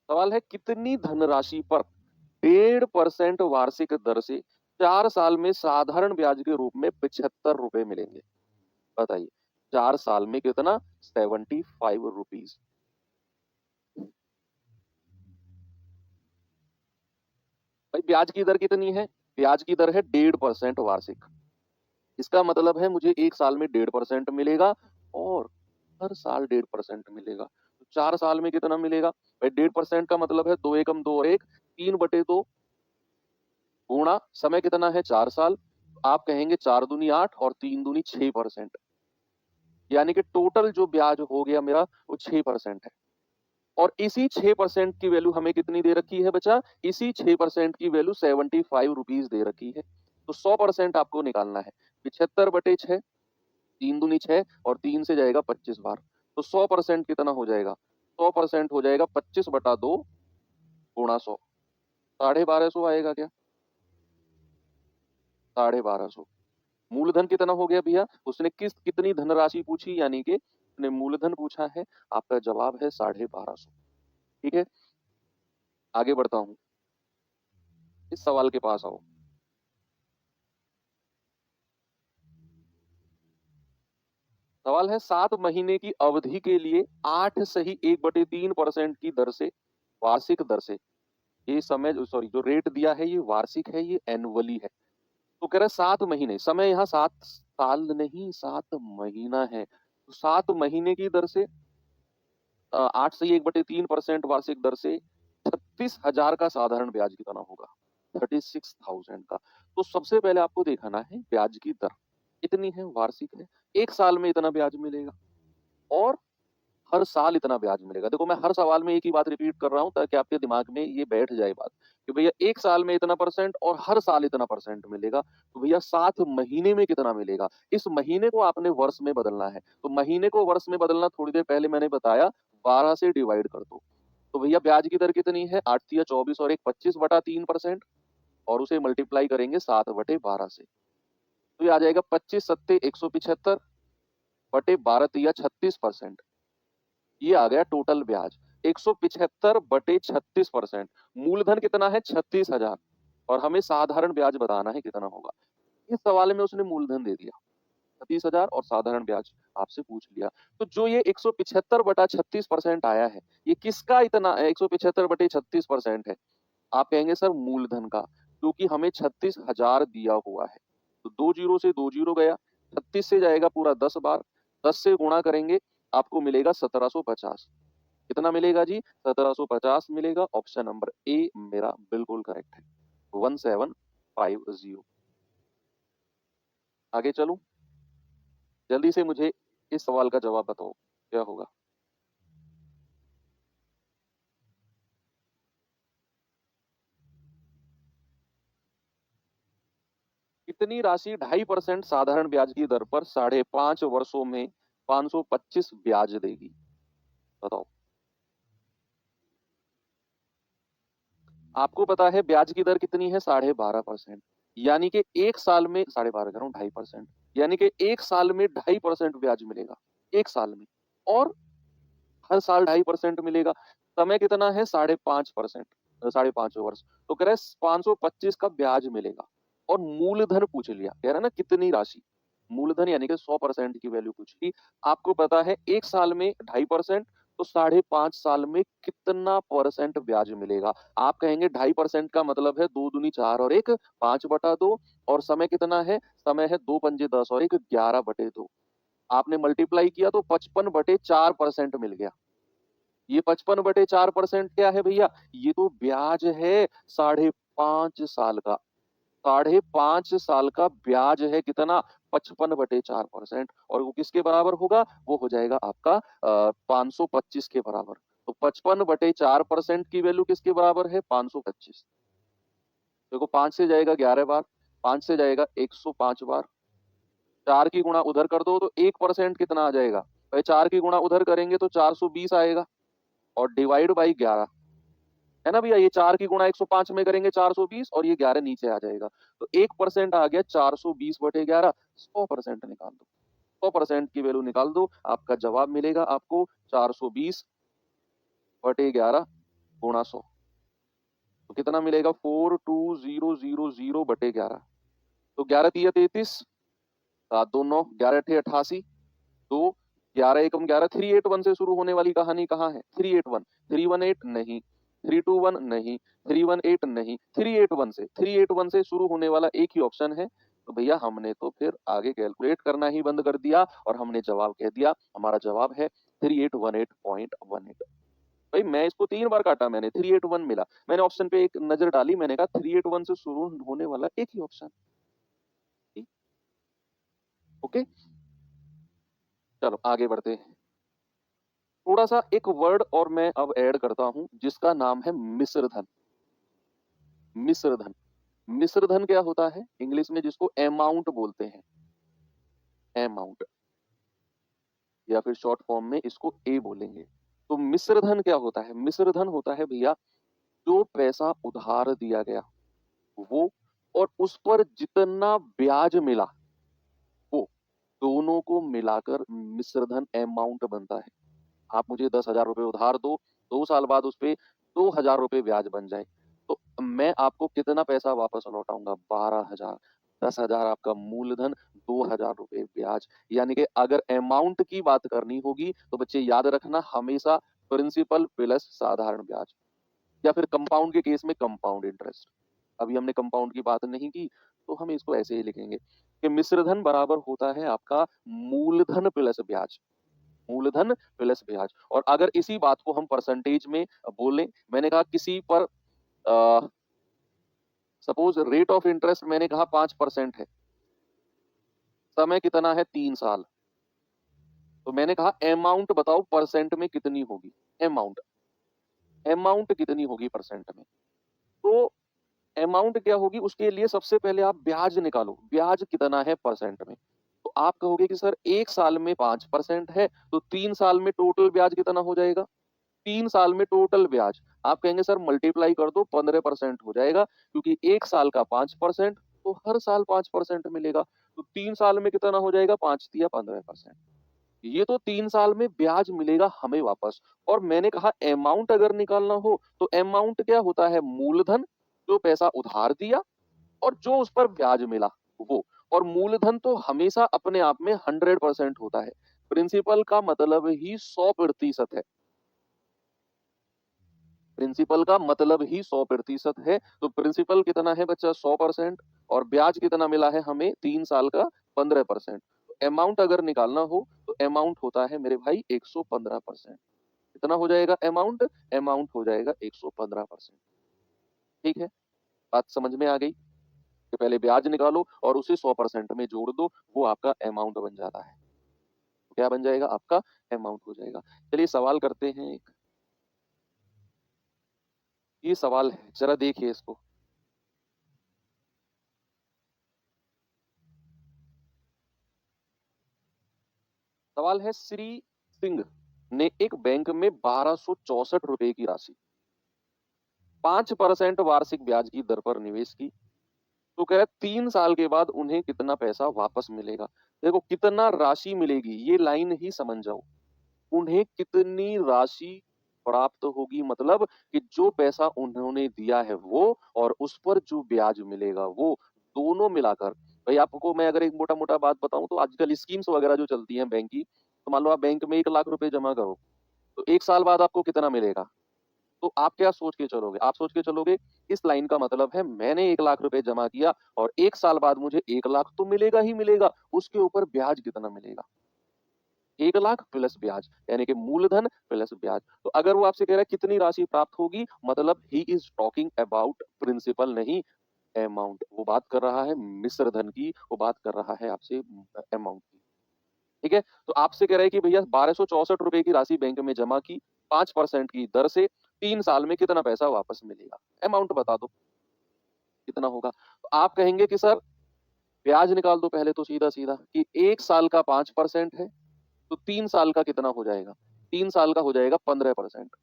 सवाल है कितनी धनराशि पर 1.5% वार्षिक दर से 4 साल में साधारण ब्याज के रूप में 75 रुपए मिलेंगे? बताइए, 4 साल में कितना? 75 रुपीज। भाई ब्याज की दर कितनी है? ब्याज की दर है 1.5% वार्षिक। इसका मतलब है मुझे 1 साल में 1.5% मिलेगा और हर साल 1.5% मिलेगा। तो 4 साल में कितना मिलेगा? भाई 1.5% का मतलब है 2 एकम 2 और 1, 3/2 गुणा समय कितना है? 4 साल। आप कहेंगे 4 दूनी 8 और 3 दूनी 6%। यानी कि टोटल जो ब्याज हो गया मेरा वो 6% है। और इसी 6% की वैल्यू हमें कितनी दे रखी है बच्चा? इसी 6% की वैल्यू 75 रुपीज दे रखी है। तो 100% आपको निकालना है। 75/6, 3 दूनी 6 और 3 से जाएगा 25 बार। तो 100% कितना हो जाएगा? 100% हो जाएगा 25/2 गुणा 100। 1250 आएगा क्या? 1250। मूलधन कितना हो गया भैया? उसने कितनी धनराशि पूछी, यानी कि उसने मूलधन पूछा है। आपका जवाब है 1250। ठीक है, आगे बढ़ता हूं, इस सवाल के पास आओ। सवाल है 7 महीने की अवधि के लिए 8 सही 1/3% की दर से, वार्षिक दर से, ये समय सॉरी जो रेट दिया है ये वार्षिक है, ये एनुअली है। तो कह रहा है 7 महीने, समय यहाँ 7 साल नहीं 7 महीना है। तो 7 महीने की दर से 8 से 1/3% वार्षिक दर से 36,000 का साधारण ब्याज कितना होगा? 36,000 का। तो सबसे पहले आपको देखना है ब्याज की दर कितनी है, वार्षिक है। 1 साल में इतना ब्याज मिलेगा और हर साल इतना ब्याज मिलेगा। देखो मैं हर सवाल में एक ही बात रिपीट कर रहा हूं ताकि आपके दिमाग में ये बैठ जाए बात कि भैया 1 साल में इतना परसेंट और हर साल इतना परसेंट मिलेगा। तो भैया 7 महीने में कितना मिलेगा? इस महीने को आपने वर्ष में बदलना है। तो महीने को वर्ष में बदलना थोड़ी देर पहले मैंने बताया, 12 से डिवाइड कर दो। तो भैया ब्याज की दर कितनी है? 8 तिया 24 और 1 25/3%। और उसे मल्टीप्लाई करेंगे 7/12 से। तो ये आ जाएगा 25 सत्ते 175/12 तिया 36%। ये आ गया टोटल ब्याज 175/36%। मूलधन कितना है? 36,000। और हमें साधारण ब्याज बताना है कितना होगा। इस सवाल में उसने मूलधन दे दिया 36,000 और साधारण ब्याज आपसे पूछ लिया। तो जो ये 175/36% आया है, ये किसका इतना 175/36% है? आप कहेंगे सर मूलधन का, क्योंकि हमें 36,000 दिया हुआ है। तो 2 जीरो से 2 जीरो गया, 36 से जाएगा पूरा 10 बार, 10 से गुणा करेंगे आपको मिलेगा 1750। कितना मिलेगा जी? 1750 मिलेगा। ऑप्शन नंबर ए मेरा बिल्कुल करेक्ट है, 1750। आगे चलूं, जल्दी से मुझे इस सवाल का जवाब बताओ क्या होगा। कितनी राशि 2.5% साधारण ब्याज की दर पर 5.5 वर्षों में 525 ब्याज देगी? बताओ। आपको पता है ब्याज की दर कितनी है? 12.5%। यानी कि 1 साल में 12.5 कह रहा हूँ 2.5%, यानी कि 1 साल में 2.5% ब्याज मिलेगा। 1 साल में। और हर साल 2.5% मिलेगा। समय कितना है? 5.5%, 5.5 वर्ष। तो कह रहे 525 का ब्याज मिलेगा। और मूलधन पूछ लिया, कह रहा है ना कितनी राशि। मूलधन यानी कि 100% की वैल्यू पूछ ली। आपको पता है 1 साल में 2.5%, तो 5.5 साल में कितना परसेंट ब्याज मिलेगा? आप कहेंगे 2.5% का मतलब है 2 दूनी 4 और 1 5/2। और समय कितना है? समय है 2 पंजे 10 और 1 11/2। आपने मल्टीप्लाई किया तो 55/4% मिल गया। ये 55/4% क्या है भैया? ये तो ब्याज है 5.5 साल का। 5.5 साल का ब्याज है कितना, 55/4%, और वो किसके बराबर होगा, वो हो जाएगा आपका 525 के बराबर। तो 55/4% की वैल्यू किसके बराबर है, 525। देखो 5 से जाएगा 11 बार, 5 से जाएगा 105 बार, 4 की गुणा उधर कर दो तो 1% कितना आ जाएगा भाई, 4 की गुणा उधर करेंगे तो 420 आएगा, और डिवाइड बाई 11, है ना भैया, ये 4 की गुणा 105 में करेंगे 420, और ये 11 नीचे आ जाएगा, तो 1% आ गया 420/11, 100% निकाल दो, 100% की वैल्यू निकाल दो, आपका जवाब मिलेगा आपको 420/11 गुणा 100, तो कितना मिलेगा, 42000/11, तो 11 तिया 33, 7 2 9, 11 अठे 88, तो 11 एकम 11, 381 से शुरू होने वाली कहानी कहाँ है, 381, 318 नहीं, 321 नहीं, 318 नहीं, 381 से शुरू होने वाला एक ही ऑप्शन है, तो भैया हमने तो फिर आगे कैलकुलेट करना ही बंद कर दिया और हमने जवाब कह दिया, हमारा जवाब है 3818.18। भाई मैं इसको 3 बार काटा, मैंने 381 मिला, मैंने ऑप्शन पे एक नजर डाली, मैंने कहा 381 से शुरू होने वाला एक ही ऑप्शन। ओके, चलो आगे बढ़ते हैं। थोड़ा सा एक वर्ड और मैं अब ऐड करता हूं जिसका नाम है मिश्र धन। मिश्र धन, मिश्र धन क्या होता है इंग्लिश में, जिसको अमाउंट बोलते हैं, अमाउंट, या फिर शॉर्ट फॉर्म में इसको ए बोलेंगे। तो मिश्र धन क्या होता है, मिश्र धन होता है भैया जो पैसा उधार दिया गया वो, और उस पर जितना ब्याज मिला वो, दोनों को मिलाकर मिश्र धन अमाउंट बनता है। आप मुझे 10,000 रुपए उधार दो, 2 साल बाद उस पे 2,000 रुपए ब्याज बन जाए, तो मैं आपको कितना पैसा वापस लौटाऊंगा, 12,000। 10,000 आपका मूलधन, 2,000 रुपए ब्याज। यानी कि अगर अमाउंट की बात करनी होगी तो बच्चे याद रखना हमेशा प्रिंसिपल प्लस साधारण ब्याज, या फिर कंपाउंड के केस में कंपाउंड इंटरेस्ट। अभी हमने कंपाउंड की बात नहीं की, तो हम इसको ऐसे ही लिखेंगे कि मिश्रधन बराबर होता है आपका मूलधन प्लस ब्याज, मूलधन प्लस ब्याज। और अगर इसी बात को हम परसेंटेज में बोलें, मैंने कहा किसी पर सपोज रेट ऑफ इंटरेस्ट मैंने कहा 5% है, समय कितना है 3 साल, तो मैंने कहा अमाउंट बताओ परसेंट में कितनी होगी, अमाउंट, अमाउंट कितनी होगी परसेंट में। तो अमाउंट क्या होगी, उसके लिए सबसे पहले आप ब्याज निकालो, ब्याज कितना है परसेंट में। तो आप कहोगे कि सर 1 साल में 5% है, तो 3 साल में टोटल ब्याज कितना हो जाएगा, 3 साल में टोटल ब्याज, आप कहेंगे सर मल्टीप्लाई कर दो 15% हो जाएगा, क्योंकि 1 साल का 5%, तो हर साल 5% मिलेगा, तो 3 साल में कितना हो जाएगा, 5 या 15%। ये तो 3 साल में ब्याज मिलेगा हमें वापस। और मैंने कहा अमाउंट अगर निकालना हो तो अमाउंट क्या होता है, मूलधन, जो पैसा उधार दिया और जो उस पर ब्याज मिला वो। और मूलधन तो हमेशा अपने आप में 100% होता है, प्रिंसिपल का मतलब ही 100% है, प्रिंसिपल का मतलब ही 100% है। तो प्रिंसिपल कितना है बच्चा, 100%, और ब्याज कितना मिला है हमें 3 साल का, 15%। तो अमाउंट अगर निकालना हो तो अमाउंट होता है मेरे भाई 115%। कितना हो जाएगा अमाउंट, अमाउंट हो जाएगा 115%। ठीक है, बात समझ में आ गई कि पहले ब्याज निकालो और उसे 100% में जोड़ दो, वो आपका अमाउंट बन जाता है। तो क्या बन जाएगा, आपका अमाउंट हो जाएगा। चलिए सवाल करते हैं एक, ये सवाल है जरा देखिए इसको। सवाल है, श्री सिंह ने एक बैंक में 1264 रुपए की राशि 5% वार्षिक ब्याज की दर पर निवेश की, तो कह रहा है 3 साल के बाद उन्हें कितना पैसा वापस मिलेगा। देखो कितना राशि मिलेगी ये लाइन ही समझ जाओ, उन्हें कितनी राशि प्राप्त होगी, मतलब कि जो पैसा उन्होंने दिया है वो, और उस पर जो ब्याज मिलेगा वो, दोनों मिलाकर। भाई आपको मैं अगर एक मोटा मोटा बात बताऊं तो आजकल स्कीम्स वगैरह जो चलती हैं बैंक की, तो मान लो आप बैंक में 1 लाख रुपए जमा करो, तो 1 साल बाद आपको कितना मिलेगा। तो आप क्या सोच के चलोगे, आप सोच के चलोगे इस लाइन का मतलब है मैंने 1 लाख रुपए जमा किया और 1 साल बाद मुझे 1 लाख तो मिलेगा ही मिलेगा, उसके ऊपर ब्याज कितना मिलेगा, 1 लाख प्लस ब्याज, यानी कि मूलधन प्लस ब्याज। तो अगर वो आपसे कह रहा है कितनी राशि प्राप्त होगी, मतलब he is talking about principal नहीं, अमाउंट, वो बात कर रहा है मिश्र धन की, वो बात कर रहा है आपसे अमाउंट की। ठीक है, तो आपसे कह रहे हैं कि भैया 1264 रुपए की राशि बैंक में जमा की, 5% की दर से 3 साल में कितना पैसा वापस मिलेगा? अमाउंट बता दो कितना होगा? तो आप कहेंगे कि सर ब्याज निकाल दो पहले तो सीधा सीधा, कि 1 साल का 5% है, तो 3 साल का कितना हो जाएगा? 3 साल का हो जाएगा 15%।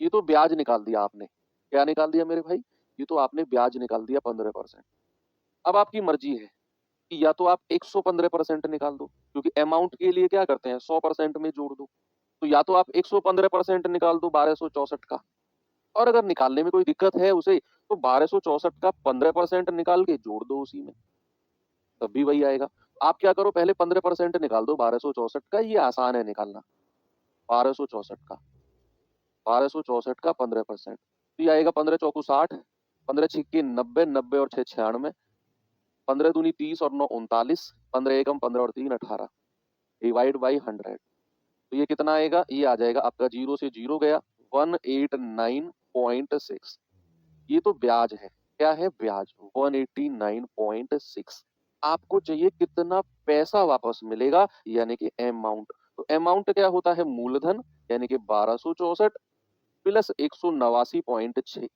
ये तो ब्याज निकाल दिया आपने। क्या निकाल दिया मेरे भाई? ये तो आपने ब्याज निकाल दिया 15%। अब आपकी मर्जी है कि या तो आप 115% निकाल दो, क्योंकि अमाउंट के लिए क्या करते हैं, 100% में जोड़ दो। तो या तो आप 115% निकाल दो 1264 का, और अगर निकालने में कोई दिक्कत है उसे, तो 1264 का 15% निकाल के जोड़ दो उसी में, तब भी वही आएगा। आप क्या करो, पहले 15% निकाल दो 1264 का, ये आसान है निकालना। 1264 का 1264 का 15%, तो ये आएगा 15 चौकू 60, 15 छिक्के 90, 90 और 6 96, 15 दूनी 30 और 9 39, 15 एकम 15 और 3 18, डिवाइड बाई 100। तो ये कितना आएगा? ये आ जाएगा आपका, जीरो से जीरो गया, 189.6। ये तो ब्याज है। क्या है? ब्याज, 189.6। आपको चाहिए कितना पैसा वापस मिलेगा, यानी कि अमाउंट। तो अमाउंट क्या होता है? मूलधन, यानी कि 1264 प्लस 189.6।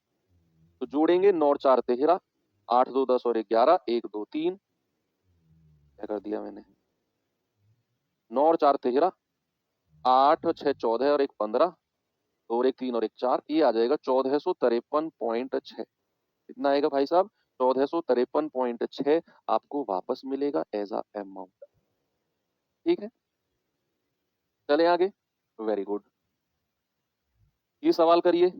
तो जोड़ेंगे, 9 और 4 13, 8 2 10 और 11, 1 2 3, क्या कर दिया मैंने, 9 और 4 13, 8 और 6 14 और 1 15, 2 और 1 3 और 1 4, ये आ जाएगा 1453.6। कितना आएगा भाई साहब? 1453.6 आपको वापस मिलेगा एज अ अमाउंट। ठीक है, चले आगे। वेरी गुड, ये सवाल करिए।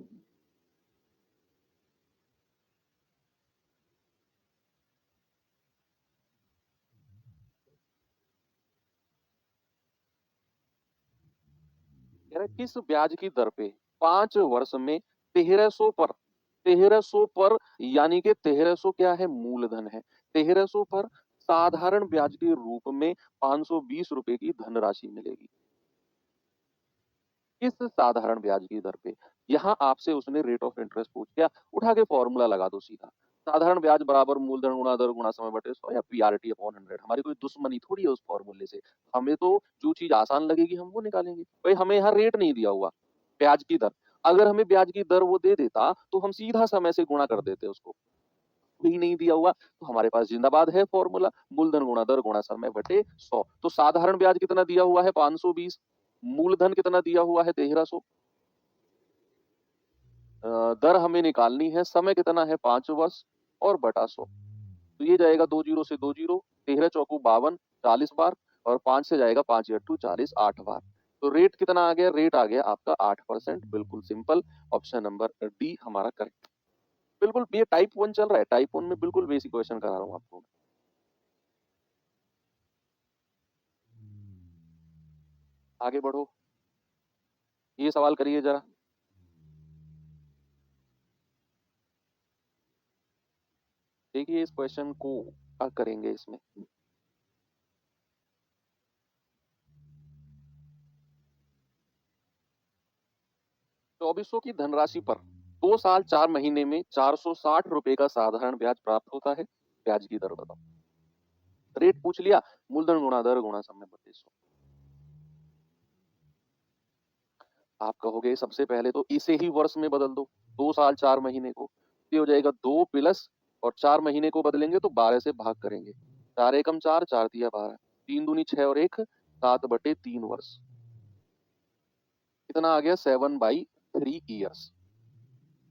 कह रहा है, किस ब्याज की दर पे 5 वर्ष में 1300 पर यानी कि 1300 क्या है? मूलधन है। 1300 पर साधारण ब्याज के रूप में 520 रुपए की धनराशि मिलेगी। किस साधारण ब्याज की दर पे? यहाँ आपसे उसने रेट ऑफ इंटरेस्ट पूछ लिया, उठा के फॉर्मूला लगा दो सीधा। साधारण ब्याज बराबर मूलधन गुणा दर गुणा समय बटे 100 या पीआरटी अपॉन 100। हमारी कोई दुश्मनी थोड़ी है उस फॉर्मूले से। हमें तो जो चीज आसान लगेगी हम वो निकालेंगे। भाई हमें यहाँ रेट नहीं दिया हुआ, ब्याज की दर। अगर हमें ब्याज की दर वो दे देता तो हम सीधा समय से गुणा कर देते उसको। ही नहीं दिया हुआ, तो हमारे पास जिंदाबाद है फॉर्मूला, मूलधन गुणा दर गुणा समय बटे 100। तो साधारण ब्याज कितना दिया हुआ है? 520। मूलधन कितना दिया हुआ है? 1300। दर हमें निकालनी है, समय कितना है? 5 वर्ष और बटा 100। तो ये जाएगा 2 जीरो से 2 जीरो, 13 चौकू 52, 40 बार, और 5 से जाएगा 5 8 40, 8 बार। तो रेट कितना आ गया? रेट आ गया आपका 8%। बिल्कुल सिंपल, ऑप्शन नंबर डी हमारा करेक्ट। बिल्कुल, ये टाइप 1 चल रहा है, टाइप 1 में बिल्कुल बेसिक क्वेश्चन करा रहा हूँ आपको। आगे बढ़ो, ये सवाल करिए जरा। देखिए इस क्वेश्चन को क्या करेंगे इसमें। 2400 की धनराशि पर 2 साल 4 महीने में 460 रुपए का साधारण ब्याज प्राप्त होता है। ब्याज की दर बताओ। रेट पूछ लिया, मूलधन गुणा दर गुणा समय बटे 100। आप कहोगे सबसे पहले तो इसे ही वर्ष में बदल दो, 2 साल 4 महीने को। ये हो जाएगा 2 प्लस, और 4 महीने को बदलेंगे तो 12 से भाग करेंगे। 4 एकम 4, 4 तिया 12, 3 दूनी 6 और 1 7/3 वर्ष। कितना आ गया? 7/3 ईयर्स,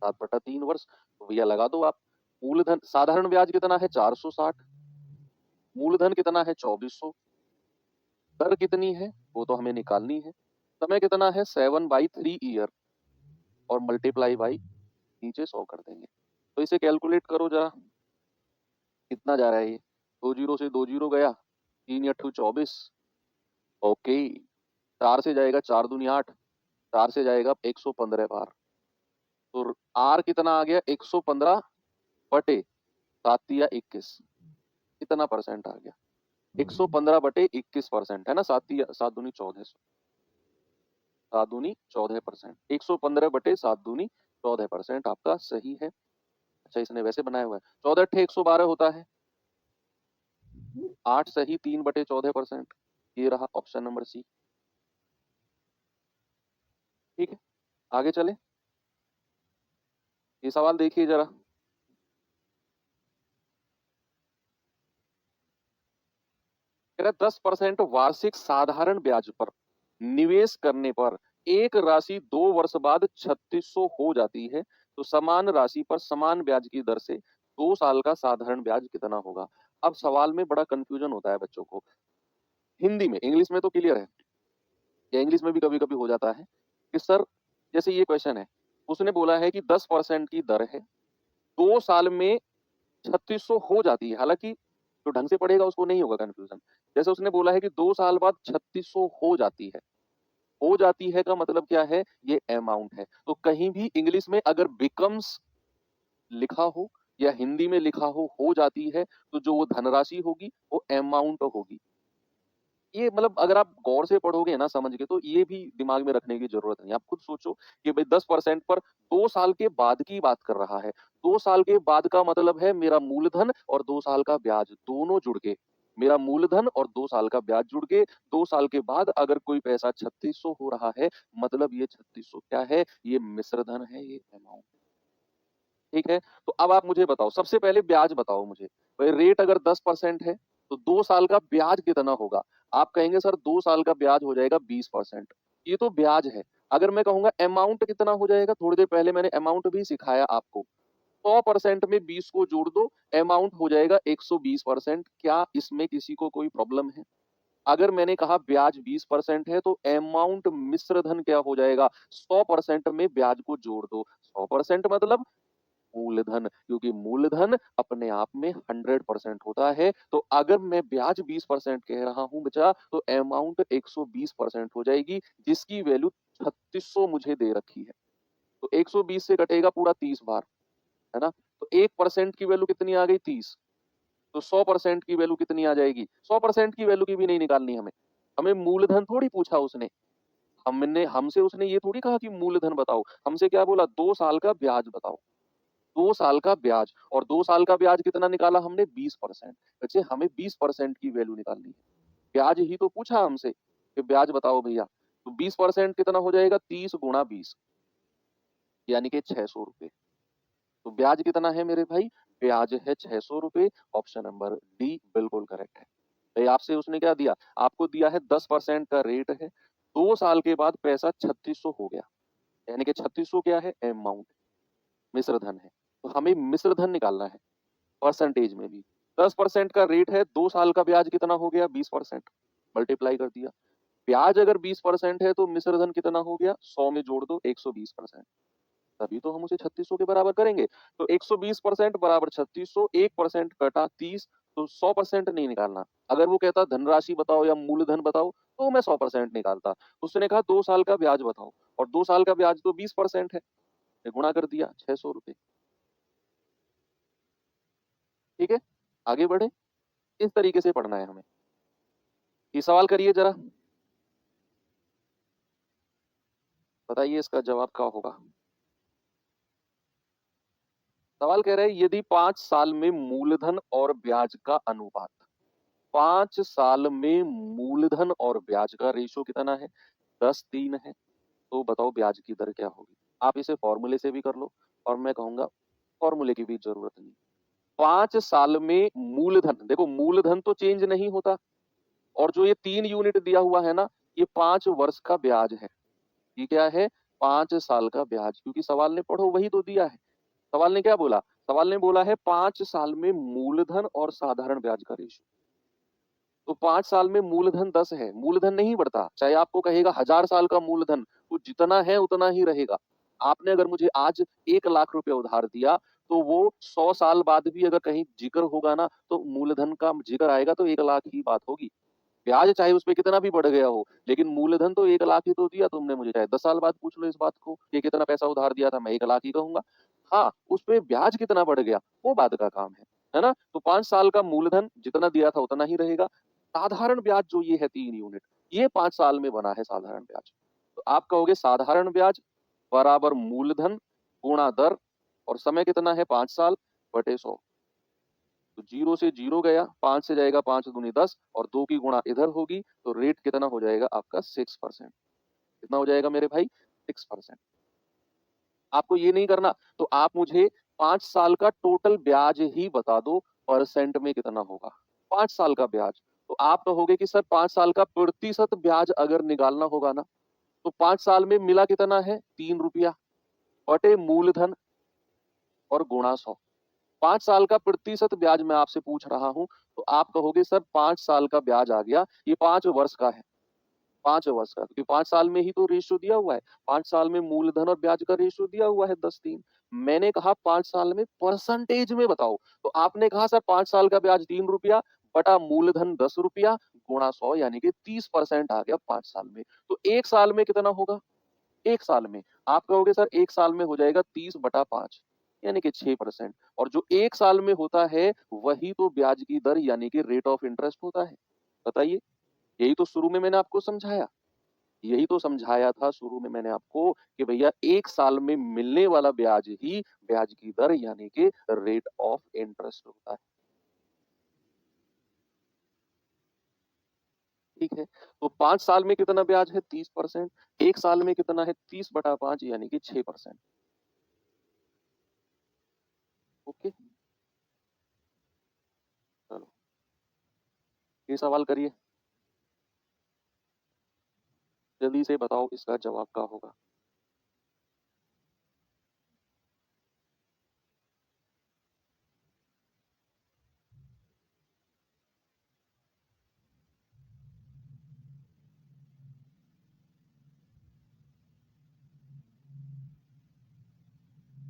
7/3 वर्ष। तो भैया लगा दो आप। मूलधन साधारण ब्याज कितना है? 460। मूलधन कितना है? 2400। दर कितनी है वो तो हमें निकालनी है। समय कितना है? 7/3 ईयर, और मल्टीप्लाई बाई नीचे 100 कर देंगे। तो इसे कैलकुलेट करो जरा, कितना जा रहा है ये? 2 जीरो से 2 जीरो गया, 3 8 24। ओके, 4 से जाएगा 4 दूनी 8, 4 से जाएगा 115 बार। तो आर कितना आ गया? 115 बटे 7 या 21। कितना परसेंट आ गया? 115/21% है ना। 7 दूनी 14, 7 दूनी 14%। 115/7 दूनी 14% आपका सही है। अच्छा इसने वैसे बनाया हुआ है। 14 अट्ठे 112 होता है। 8 सही 3/14%। ये रहा ऑप्शन नंबर सी। ठीक है, आगे चले। ये सवाल देखिए जरा। कह रहा 10% वार्षिक साधारण ब्याज पर निवेश करने पर एक राशि 2 वर्ष बाद 3600 हो जाती है, तो समान राशि पर समान ब्याज की दर से 2 साल का साधारण ब्याज कितना होगा। अब सवाल में बड़ा कंफ्यूजन होता है बच्चों को। हिंदी में, इंग्लिश में तो क्लियर है, या इंग्लिश में भी कभी कभी हो जाता है कि सर, जैसे ये क्वेश्चन है, उसने बोला है कि 10% की दर है, 2 साल में 3600 हो जाती है। हालांकि जो ढंग से पढ़ेगा उसको नहीं होगा कंफ्यूजन। जैसे उसने बोला है कि 2 साल बाद 3600 हो जाती है। हो जाती है का मतलब क्या है, ये अमाउंट है। तो कहीं भी इंग्लिश में अगर बिकम्स लिखा हो या हिंदी में लिखा हो जाती है, तो जो वो धनराशि होगी वो अमाउंट होगी। ये मतलब अगर आप गौर से पढ़ोगे ना समझ के, तो ये भी दिमाग में रखने की जरूरत नहीं। आप खुद सोचो कि भाई 10% पर 2 साल के बाद की बात कर रहा है। 2 साल के बाद का मतलब है मेरा मूलधन और 2 साल का ब्याज दोनों जुड़ के, मेरा मूलधन और 2 साल का ब्याज जुड़ के 2 साल के बाद अगर कोई पैसा 3600 हो रहा है, मतलब ये 3600 क्या है, ये मिश्र धन है, ये अमाउंट। ठीक है, तो अब आप मुझे बताओ, सबसे पहले ब्याज बताओ मुझे। भाई रेट अगर 10% है तो 2 साल का ब्याज कितना होगा। आप कहेंगे सर 2 साल का ब्याज हो जाएगा 20%। ये तो ब्याज है। अगर मैं कहूंगा अमाउंट कितना हो जाएगा, थोड़ी देर पहले मैंने अमाउंट भी सिखाया आपको। 100% में 20 को जोड़ दो, अमाउंट हो जाएगा 120%। क्या इसमें किसी को कोई प्रॉब्लम है। अगर मैंने कहा ब्याज 20% है तो अमाउंट मिश्र धन क्या हो जाएगा, 100% में ब्याज को जोड़ दो। 100% मतलब मूलधन, क्योंकि मूलधन अपने आप में 100% होता है। तो अगर मैं ब्याज 20% कह रहा हूं बचा, तो अमाउंट 120% हो जाएगी, जिसकी वैल्यू 3600 मुझे दे रखी है। तो 120 से कटेगा पूरा 30 बार, है ना। तो 1% की वैल्यू कितनी आ गई, 30। तो 100% की वैल्यू कितनी आ जाएगी, 100% की वैल्यू की भी नहीं निकालनी हमें। हमें मूलधन थोड़ी पूछा उसने। हमसे उसने ये थोड़ी कहा कि मूलधन बताओ, हमसे क्या बोला, 2 साल का ब्याज बताओ। 2 साल का ब्याज, और 2 साल का ब्याज कितना निकाला हमने, 20%। बच्चे हमें 20% की वैल्यू निकालनी है। ब्याज ही तो पूछा हमसे कि ब्याज बताओ भैया। तो 20% कितना हो जाएगा, 30 × 20, यानी कि 600 रुपए। तो ब्याज कितना है मेरे भाई, ब्याज है 600 रुपए। ऑप्शन नंबर डी बिल्कुल करेक्ट है। भाई आपसे उसने क्या दिया, आपको दिया है 10% का रेट है, 2 साल के बाद पैसा 3600 हो गया, यानी कि 3600 क्या है, अमाउंट, मिश्र धन है। तो हमें मिश्र धन निकालना है परसेंटेज में भी। 10% का रेट है, 2 साल का ब्याज कितना हो गया, 20%, मल्टीप्लाई कर दिया। ब्याज अगर 20% है तो मिश्र धन कितना हो गया, 100 में जोड़ दो 120%, तभी तो हम उसे 3600 के बराबर करेंगे। तो 120% बराबर 3600, 1% कटा 30, तो 100% नहीं निकालना। अगर वो कहता धनराशि बताओ या मूलधन बताओ, तो मैं 100% निकालता। उसने कहा 2 साल का ब्याज बताओ, और 2 साल का ब्याज तो 20% है, गुणा कर दिया 600 रुपए। ठीक है, आगे बढ़े। इस तरीके से पढ़ना है हमें। ये सवाल करिए जरा, बताइए इसका जवाब क्या होगा। सवाल कह रहे हैं यदि 5 साल में मूलधन और ब्याज का अनुपात, 5 साल में मूलधन और ब्याज का रेशो कितना है, 10:3 है, तो बताओ ब्याज की दर क्या होगी। आप इसे फॉर्मूले से भी कर लो, और मैं कहूंगा फॉर्मूले की भी जरूरत नहीं। 5 साल में मूलधन, देखो मूलधन तो चेंज नहीं होता, और जो ये 3 यूनिट दिया हुआ है ना, ये 5 वर्ष का ब्याज है। ये क्या है, 5 साल का ब्याज, क्योंकि सवाल ने पढ़ो वही तो दिया है। सवाल ने क्या बोला, सवाल ने बोला है 5 साल में मूलधन और साधारण ब्याज का रेशो। तो 5 साल में मूलधन 10 है, मूलधन नहीं बढ़ता, चाहे आपको कहेगा 1000 साल का मूलधन, तो जितना है उतना ही रहेगा। आपने अगर मुझे आज 1 लाख रुपए उधार दिया, तो वो 100 साल बाद भी अगर कहीं जिक्र होगा ना, तो मूलधन का जिक्र आएगा तो 1 लाख ही बात होगी। ब्याज चाहे उसपे कितना भी बढ़ गया हो, लेकिन मूलधन तो 1 लाख ही तो दिया तुमने मुझे। चाहे 10 साल बाद पूछ लो इस बात को कि कितना पैसा उधार दिया था, मैं 1 लाख ही कहूंगा। हाँ, उस पे ब्याज कितना बढ़ गया वो बात का काम है ना। तो 5 साल का मूलधन जितना दिया था उतना ही रहेगा। साधारण ब्याज जो ये है 3 यूनिट, ये 5 साल में बना है साधारण ब्याज। तो आप कहोगे साधारण ब्याज बराबर मूलधन गुणा दर, और समय कितना है 5 साल बटे 100। तो 0 से 0 गया, 5 से जाएगा 5 दूनी 10 और 2 की गुणा इधर होगी, तो रेट कितना हो जाएगा आपका 6%। कितना हो जाएगा मेरे भाई 6%। आपको ये नहीं करना तो आप मुझे 5 साल का टोटल ब्याज ही बता दो, परसेंट में कितना होगा 5 साल का ब्याज। तो आप कहोगे कि सर 5 साल का प्रतिशत ब्याज अगर निकालना होगा ना, तो 5 साल में मिला कितना है 3 रुपया बटे मूलधन और गुणा 100। 5 साल का प्रतिशत ब्याज मैं आपसे पूछ रहा हूं, तो आप कहोगे सर 5 साल का ब्याज आ गया, ये 5 वर्ष का है, 5 वर्ष का, क्योंकि 5 साल में ही तो रेशियो दिया हुआ है। 5 साल में मूलधन और ब्याज का रेशियो दिया हुआ है 10:3। मैंने कहा 5 साल में परसेंटेज में बताओ, तो आपने कहा सर 5 साल का ब्याज 3 रुपया बटा मूलधन 10 रुपया गुणा 100 यानी कि 30% आ गया 5 साल में। तो 1 साल में कितना होगा? 1 साल में आप कहोगे सर 1 साल में हो जाएगा 30/5 यानी कि 6%। और जो 1 साल में होता है वही तो ब्याज की दर यानी कि रेट ऑफ इंटरेस्ट होता है। बताइए, यही तो शुरू में मैंने आपको समझाया। यही तो समझाया था शुरू में मैंने आपको कि भैया 1 साल में मिलने वाला ब्याज ही ब्याज की दर यानी कि रेट ऑफ इंटरेस्ट होता है। ठीक है, तो 5 साल में कितना ब्याज है 30%, 1 साल में कितना है 30/5 यानी कि 6%। ओके, चलो ये सवाल करिए, जल्दी से बताओ इसका जवाब क्या होगा।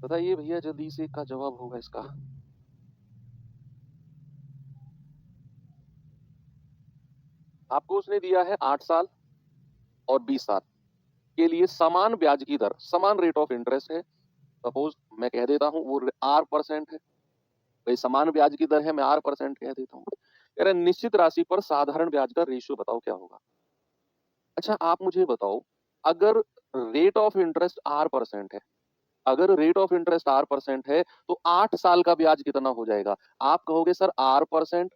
बताइए भैया जल्दी से क्या जवाब होगा इसका। आपको उसने दिया है 8 साल और 20 साल के लिए समान ब्याज की दर, समान रेट ऑफ इंटरेस्ट है। सपोज मैं कह देता हूं वो आर परसेंट है, भाई समान ब्याज की दर है, मैं आर परसेंट कह देता हूँ। कह रहा है निश्चित राशि पर साधारण ब्याज का रेशियो बताओ क्या होगा। अच्छा आप मुझे बताओ, अगर rate of interest are percent है, अगर rate of interest are percent है, तो 8 साल का ब्याज कितना हो जाएगा। आप कहोगे सर आर परसेंट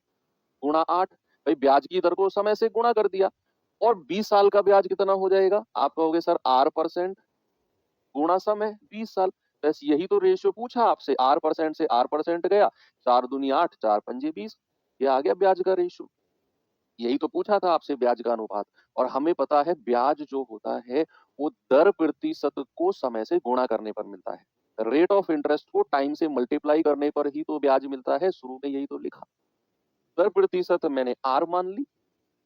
गुणा 8, भाई ब्याज की दर को समय से गुणा कर दिया। और 20 साल का ब्याज कितना हो जाएगा, आप कहोगे सर आर परसेंट गुणा समय 20 साल। बस यही तो रेशियो पूछा आपसे, आर परसेंट से आर परसेंट गया, 4 दूनी 8 4 पंजे 20, ये आ गया ब्याज का रेशियो। यही तो पूछा था आपसे ब्याज का अनुपात। और हमें पता है ब्याज जो होता है वो दर प्रतिशत को समय से गुणा करने पर मिलता है। रेट ऑफ इंटरेस्ट को टाइम से मल्टीप्लाई करने पर ही तो ब्याज मिलता है, शुरू में यही तो लिखा। दर प्रतिशत मैंने आर मान ली,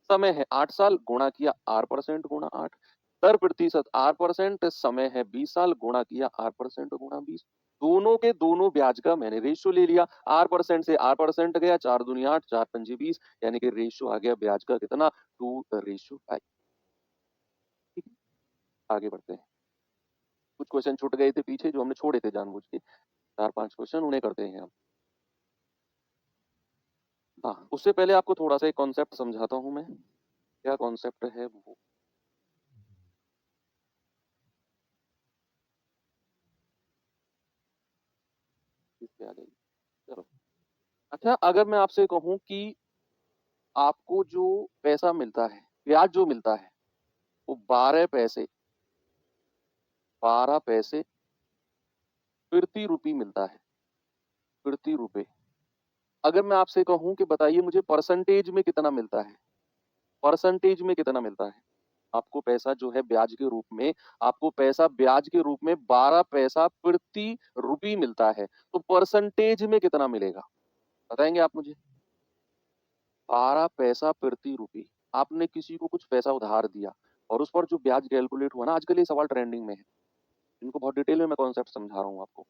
समय है 8 साल गुणा किया आर परसेंट गुणा 8, दर प्रतिशत आर परसेंट, समय है 20 साल गुणा किया आर परसेंट गुणा 20। दोनों के दोनों ब्याज का मैंने रेशियो ले लिया, आर परसेंट से आर परसेंट गया, 4 दूनी 8 4 पंजे 20 यानी कि रेशियो आ गया ब्याज का कितना 2:5। ठीक है, आगे बढ़ते हैं। कुछ क्वेश्चन छूट गए थे पीछे जो हमने छोड़े थे जानबूझ के, 4-5 क्वेश्चन उन्हें करते हैं हम। हाँ, उससे पहले आपको थोड़ा सा एक कॉन्सेप्ट समझाता हूँ मैं। क्या कॉन्सेप्ट है वो, इस पे आ गई। चलो, अच्छा अगर मैं आपसे कहूं कि आपको जो पैसा मिलता है, ब्याज जो मिलता है वो 12 पैसे प्रति रुपये मिलता है, प्रति रुपए। अगर मैं आपसे कहूं कि बताइए मुझे परसेंटेज में कितना मिलता है, परसेंटेज में कितना मिलता है। आपको पैसा जो है ब्याज के रूप में, आपको पैसा ब्याज के रूप में 12 पैसा प्रति रुपये मिलता है, तो परसेंटेज में कितना मिलेगा बताएंगे आप मुझे। 12 पैसा प्रति रुपये, आपने किसी को कुछ पैसा उधार दिया और उस पर जो ब्याज कैलकुलेट हुआ ना, आजकल ये सवाल ट्रेंडिंग में है, इनको बहुत डिटेल में मैं कॉन्सेप्ट समझा रहा हूँ आपको।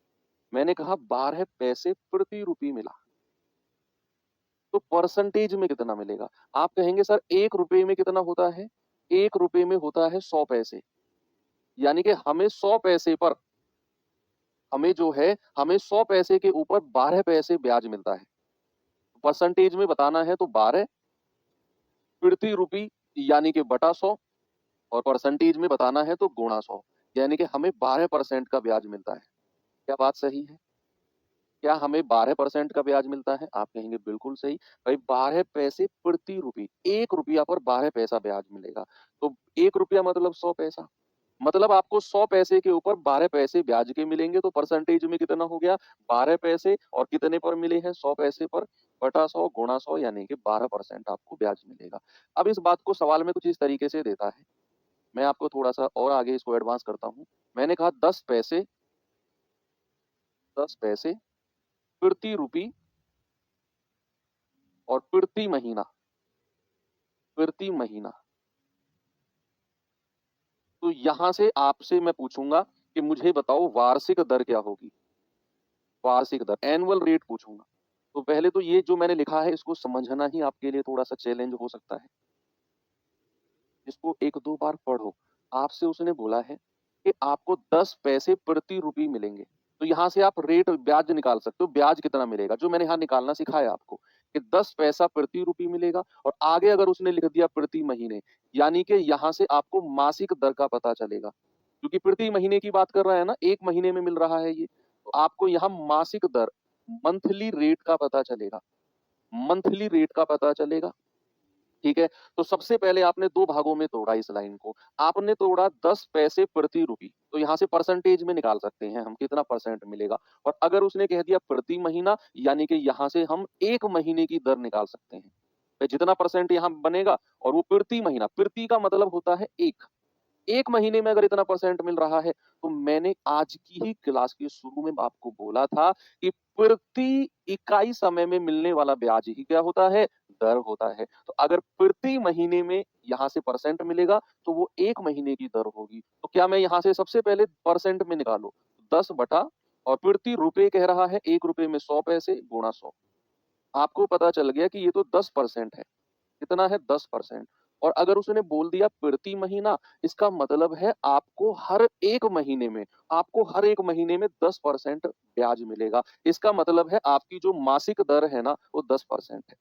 मैंने कहा 12 पैसे प्रति रुपये मिला, तो परसेंटेज में कितना मिलेगा। आप कहेंगे सर 1 रुपए में कितना होता है, 1 रुपए में होता है 100 पैसे, यानी कि हमें 100 पैसे पर, हमें जो है हमें 100 पैसे के ऊपर 12 पैसे ब्याज मिलता है। परसेंटेज में बताना है तो 12 प्रति रुपये यानी कि बटा 100, और परसेंटेज में बताना है तो गुणा 100 यानी कि हमें 12% का ब्याज मिलता है। क्या बात सही है? क्या हमें 12% का ब्याज मिलता है? आप कहेंगे बिल्कुल सही। भाई 12 पैसे प्रति रुपये, 1 रुपया पर 12 पैसा ब्याज मिलेगा। तो 1 रुपया मतलब 100 पैसा। मतलब आपको 100 पैसे के ऊपर 12 पैसे ब्याज के मिलेंगे, तो परसेंटेज में कितना हो गया? 12 पैसे और कितने पर मिले हैं? 100 पैसे पर बटा 100 गुणा 100 यानी कि 12% आपको ब्याज मिलेगा। अब इस बात को सवाल में कुछ इस तरीके से देता है। मैं आपको थोड़ा-सा और आगे इसको एडवांस करता हूँ। मैंने कहा 10 पैसे प्रति रुपये और प्रति महीना। तो यहाँ से आपसे मैं पूछूँगा कि मुझे बताओ वार्षिक दर क्या होगी? वार्षिक दर, एनुअल रेट पूछूँगा। तो पहले तो ये जो मैंने लिखा है इसको समझना ही आपके लिए थोड़ा-सा चैलेंज हो सकता है। इसको 1-2 बार पढ़ो। आपसे उसने बोला है कि आपको 10 पैसे प्रति रुपये मिलेंगे। तो यहाँ से आप रेट ब्याज निकाल सकते हो, ब्याज कितना मिलेगा? जो मैंने यहाँ निकालना सिखाया आपको कि 10 पैसा प्रति रुपये मिलेगा और आगे अगर उसने लिख दिया प्रति महीने, यानी कि यहाँ से आपको मासिक दर का पता चलेगा। क्योंकि प्रति महीने की बात कर रहा है ना, 1 महीने में मिल रहा है ये। तो आपको यहाँ मासिक दर, मंथली रेट का पता चलेगा। मंथली रेट का पता चलेगा। ठीक है? तो सबसे पहले आपने 2 भागों में तोड़ा इस लाइन को। आपने तोड़ा 10 पैसे प्रति रुपये, तो यहाँ से परसेंटेज में निकाल सकते हैं हम कितना परसेंट मिलेगा। और अगर उसने कह दिया प्रति महीना, यानी कि यहाँ से हम 1 महीने की दर निकाल सकते हैं। तो जितना परसेंट यहाँ बनेगा और वो प्रति महीना, प्रति का मतलब होता है 1। 1 महीने में अगर इतना परसेंट मिल रहा है, तो मैंने आज की ही क्लास के शुरू में आपको बोला था कि प्रति इकाई समय में मिलने वाला ब्याज ही क्या होता है? दर होता है। तो अगर प्रति महीने में यहाँ से परसेंट मिलेगा, तो वो 1 महीने की दर होगी। तो क्या मैं यहाँ से सबसे पहले परसेंट में निकालो, 10 बटा और प्रति रुपए कह रहा है, 1 रुपए में 100 पैसे गुणा 100। आपको पता चल गया कि ये तो 10% है। कितना है? 10%। और अगर उसने बोल दिया प्रति महीना, इसका मतलब है आपको हर 1 महीने में 10% ब्याज मिलेगा। इसका मतलब है आपकी जो मासिक दर है ना, वो 10% है।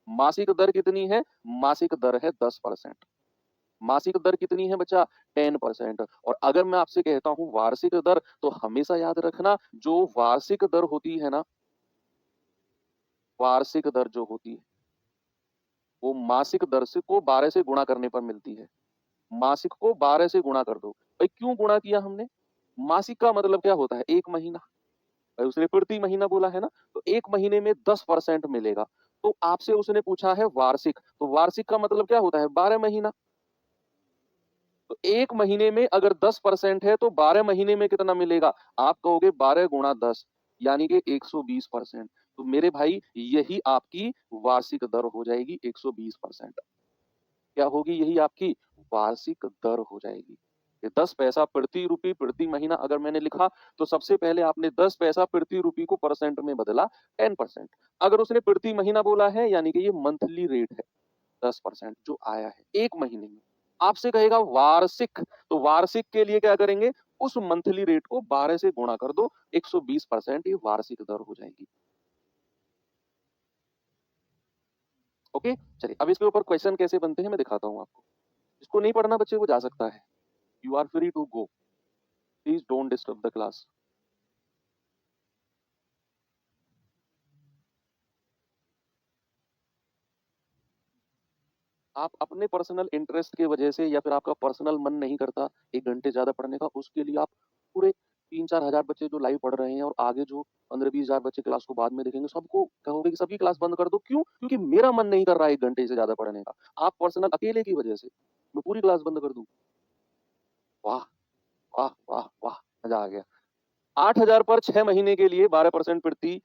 मासिक दर कितनी है? मासिक दर है 10%। मासिक दर कितनी है बच्चा? 10%। और अगर मैं आपसे कहता हूँ वार्षिक दर, तो हमेशा याद रखना, जो वार्षिक दर होती है ना, वार्षिक दर जो होती है, वो मासिक दर से को 12 से गुणा करने पर मिलती है। मासिक को 12 से गुणा कर दो। भाई क्यों गुणा किया हमने? मासिक का मतलब क्या होता है? 1 महीना। भाई उसने प्रति महीना बोला है ना, तो 1 महीने में 10% मिलेगा। तो आपसे उसने पूछा है वार्षिक, तो वार्षिक का मतलब क्या होता है? 12 महीना। तो 1 महीने में अगर 10% है, तो 12 महीने में कितना मिलेगा? आप कहोगे 12 गुणा 10 यानी कि 120%। तो मेरे भाई यही आपकी वार्षिक दर हो जाएगी 120%। क्या होगी? यही आपकी वार्षिक दर हो जाएगी। ये 10 पैसा प्रति रुपये प्रति महीना अगर मैंने लिखा, तो सबसे पहले आपने 10 पैसा प्रति रुपये को परसेंट में बदला, 10%। अगर उसने प्रति महीना बोला है, यानी कि ये मंथली रेट है, 10% जो आया है 1 महीने में। आपसे कहेगा वार्षिक, तो वार्षिक के लिए क्या करेंगे? उस मंथली रेट को 12 से गुणा कर दो, 120% ये वार्षिक दर हो जाएगी। ओके? चलिए, अब इसके ऊपर क्वेश्चन कैसे बनते हैं मैं दिखाता हूँ आपको। जिसको नहीं पढ़ना बच्चे वो जा सकता है। You are free to go. Please don't disturb the class. आप अपने पर्सनल इंटरेस्ट की वजह से या फिर आपका पर्सनल मन नहीं करता 1 घंटे ज़्यादा पढ़ने का, उसके लिए आप पूरे 3-4 हज़ार बच्चे जो लाइव पढ़ रहे हैं और आगे जो 15-20 हज़ार बच्चे क्लास को बाद में देखेंगे, सबको कहोगे कि सबकी क्लास बंद कर दो। क्यों? क्योंकि मेरा मन नहीं कर रहा है 1 घंटे से ज़्यादा पढ़ने का। आप पर्सनल अकेले की वजह से मैं पूरी क्लास बंद कर दूँ। वाह! वाह! वाह! वाह! मज़ा आ गया। 8,000 पर 6 महीने के लिए 12% प्रति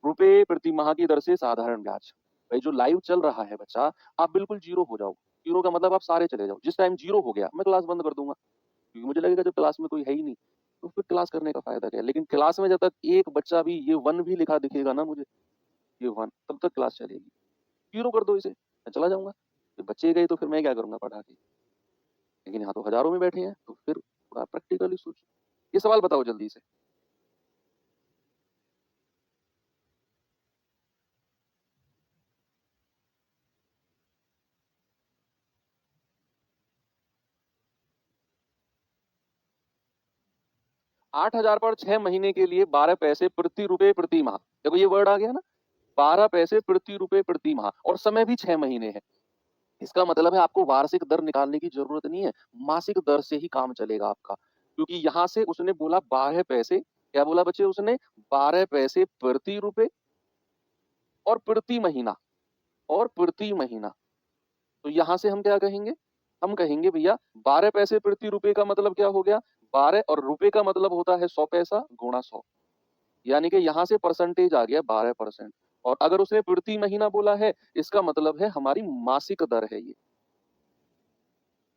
रुपए प्रति माह की दर से साधारण ब्याज। भाई जो लाइव चल रहा है बच्चा, आप बिल्कुल ज़ीरो हो जाओ। ज़ीरो का मतलब आप सारे चले जाओ। जिस टाइम ज़ीरो हो गया, मैं क्लास बंद कर दूँगा। क्योंकि मुझे लगेगा जब क्लास में कोई है ही नहीं, तो फिर क्लास करने का फ़ायदा क्या है? लेकिन क्लास में जब तक एक बच्चा भी ये 1 भी लिखा दिखेगा ना मुझे, ये 1 तब तक क्लास चलेगी। ज़ीरो कर दो इसे, मैं चला जाऊँगा। जब बच्चे ही गए तो फिर मैं क्या करूँगा पढ़ा के? लेकिन यहाँ तो हज़ारों में बैठे हैं, तो फिर थोड़ा प्रैक्टिकली सोचो। ये सवाल बताओ जल्दी से। 8,000 पर 6 महीने के लिए 12 पैसे प्रति रुपए प्रति माह। देखो ये वर्ड आ गया ना, 12 पैसे प्रति रुपए प्रति माह और समय भी 6 महीने है। इसका मतलब है आपको वार्षिक दर निकालने की ज़रूरत नहीं है, मासिक दर से ही काम चलेगा आपका। क्योंकि यहाँ से उसने बोला 12 पैसे, क्या बोला बच्चे उसने? 12 पैसे प्रति रुपए और प्रति महीना और प्रति महीना। तो यहाँ से हम क्या कहेंगे? हम कहेंगे भैया 12 पैसे प्रति रुपए का मतलब क्या हो गया? 12 और रुपए का मतलब होता है 100 पैसा गुणा 100। यानी कि यहाँ से परसेंटेज आ गया 12%। और अगर उसने प्रति महीना बोला है, इसका मतलब है हमारी मासिक दर है ये।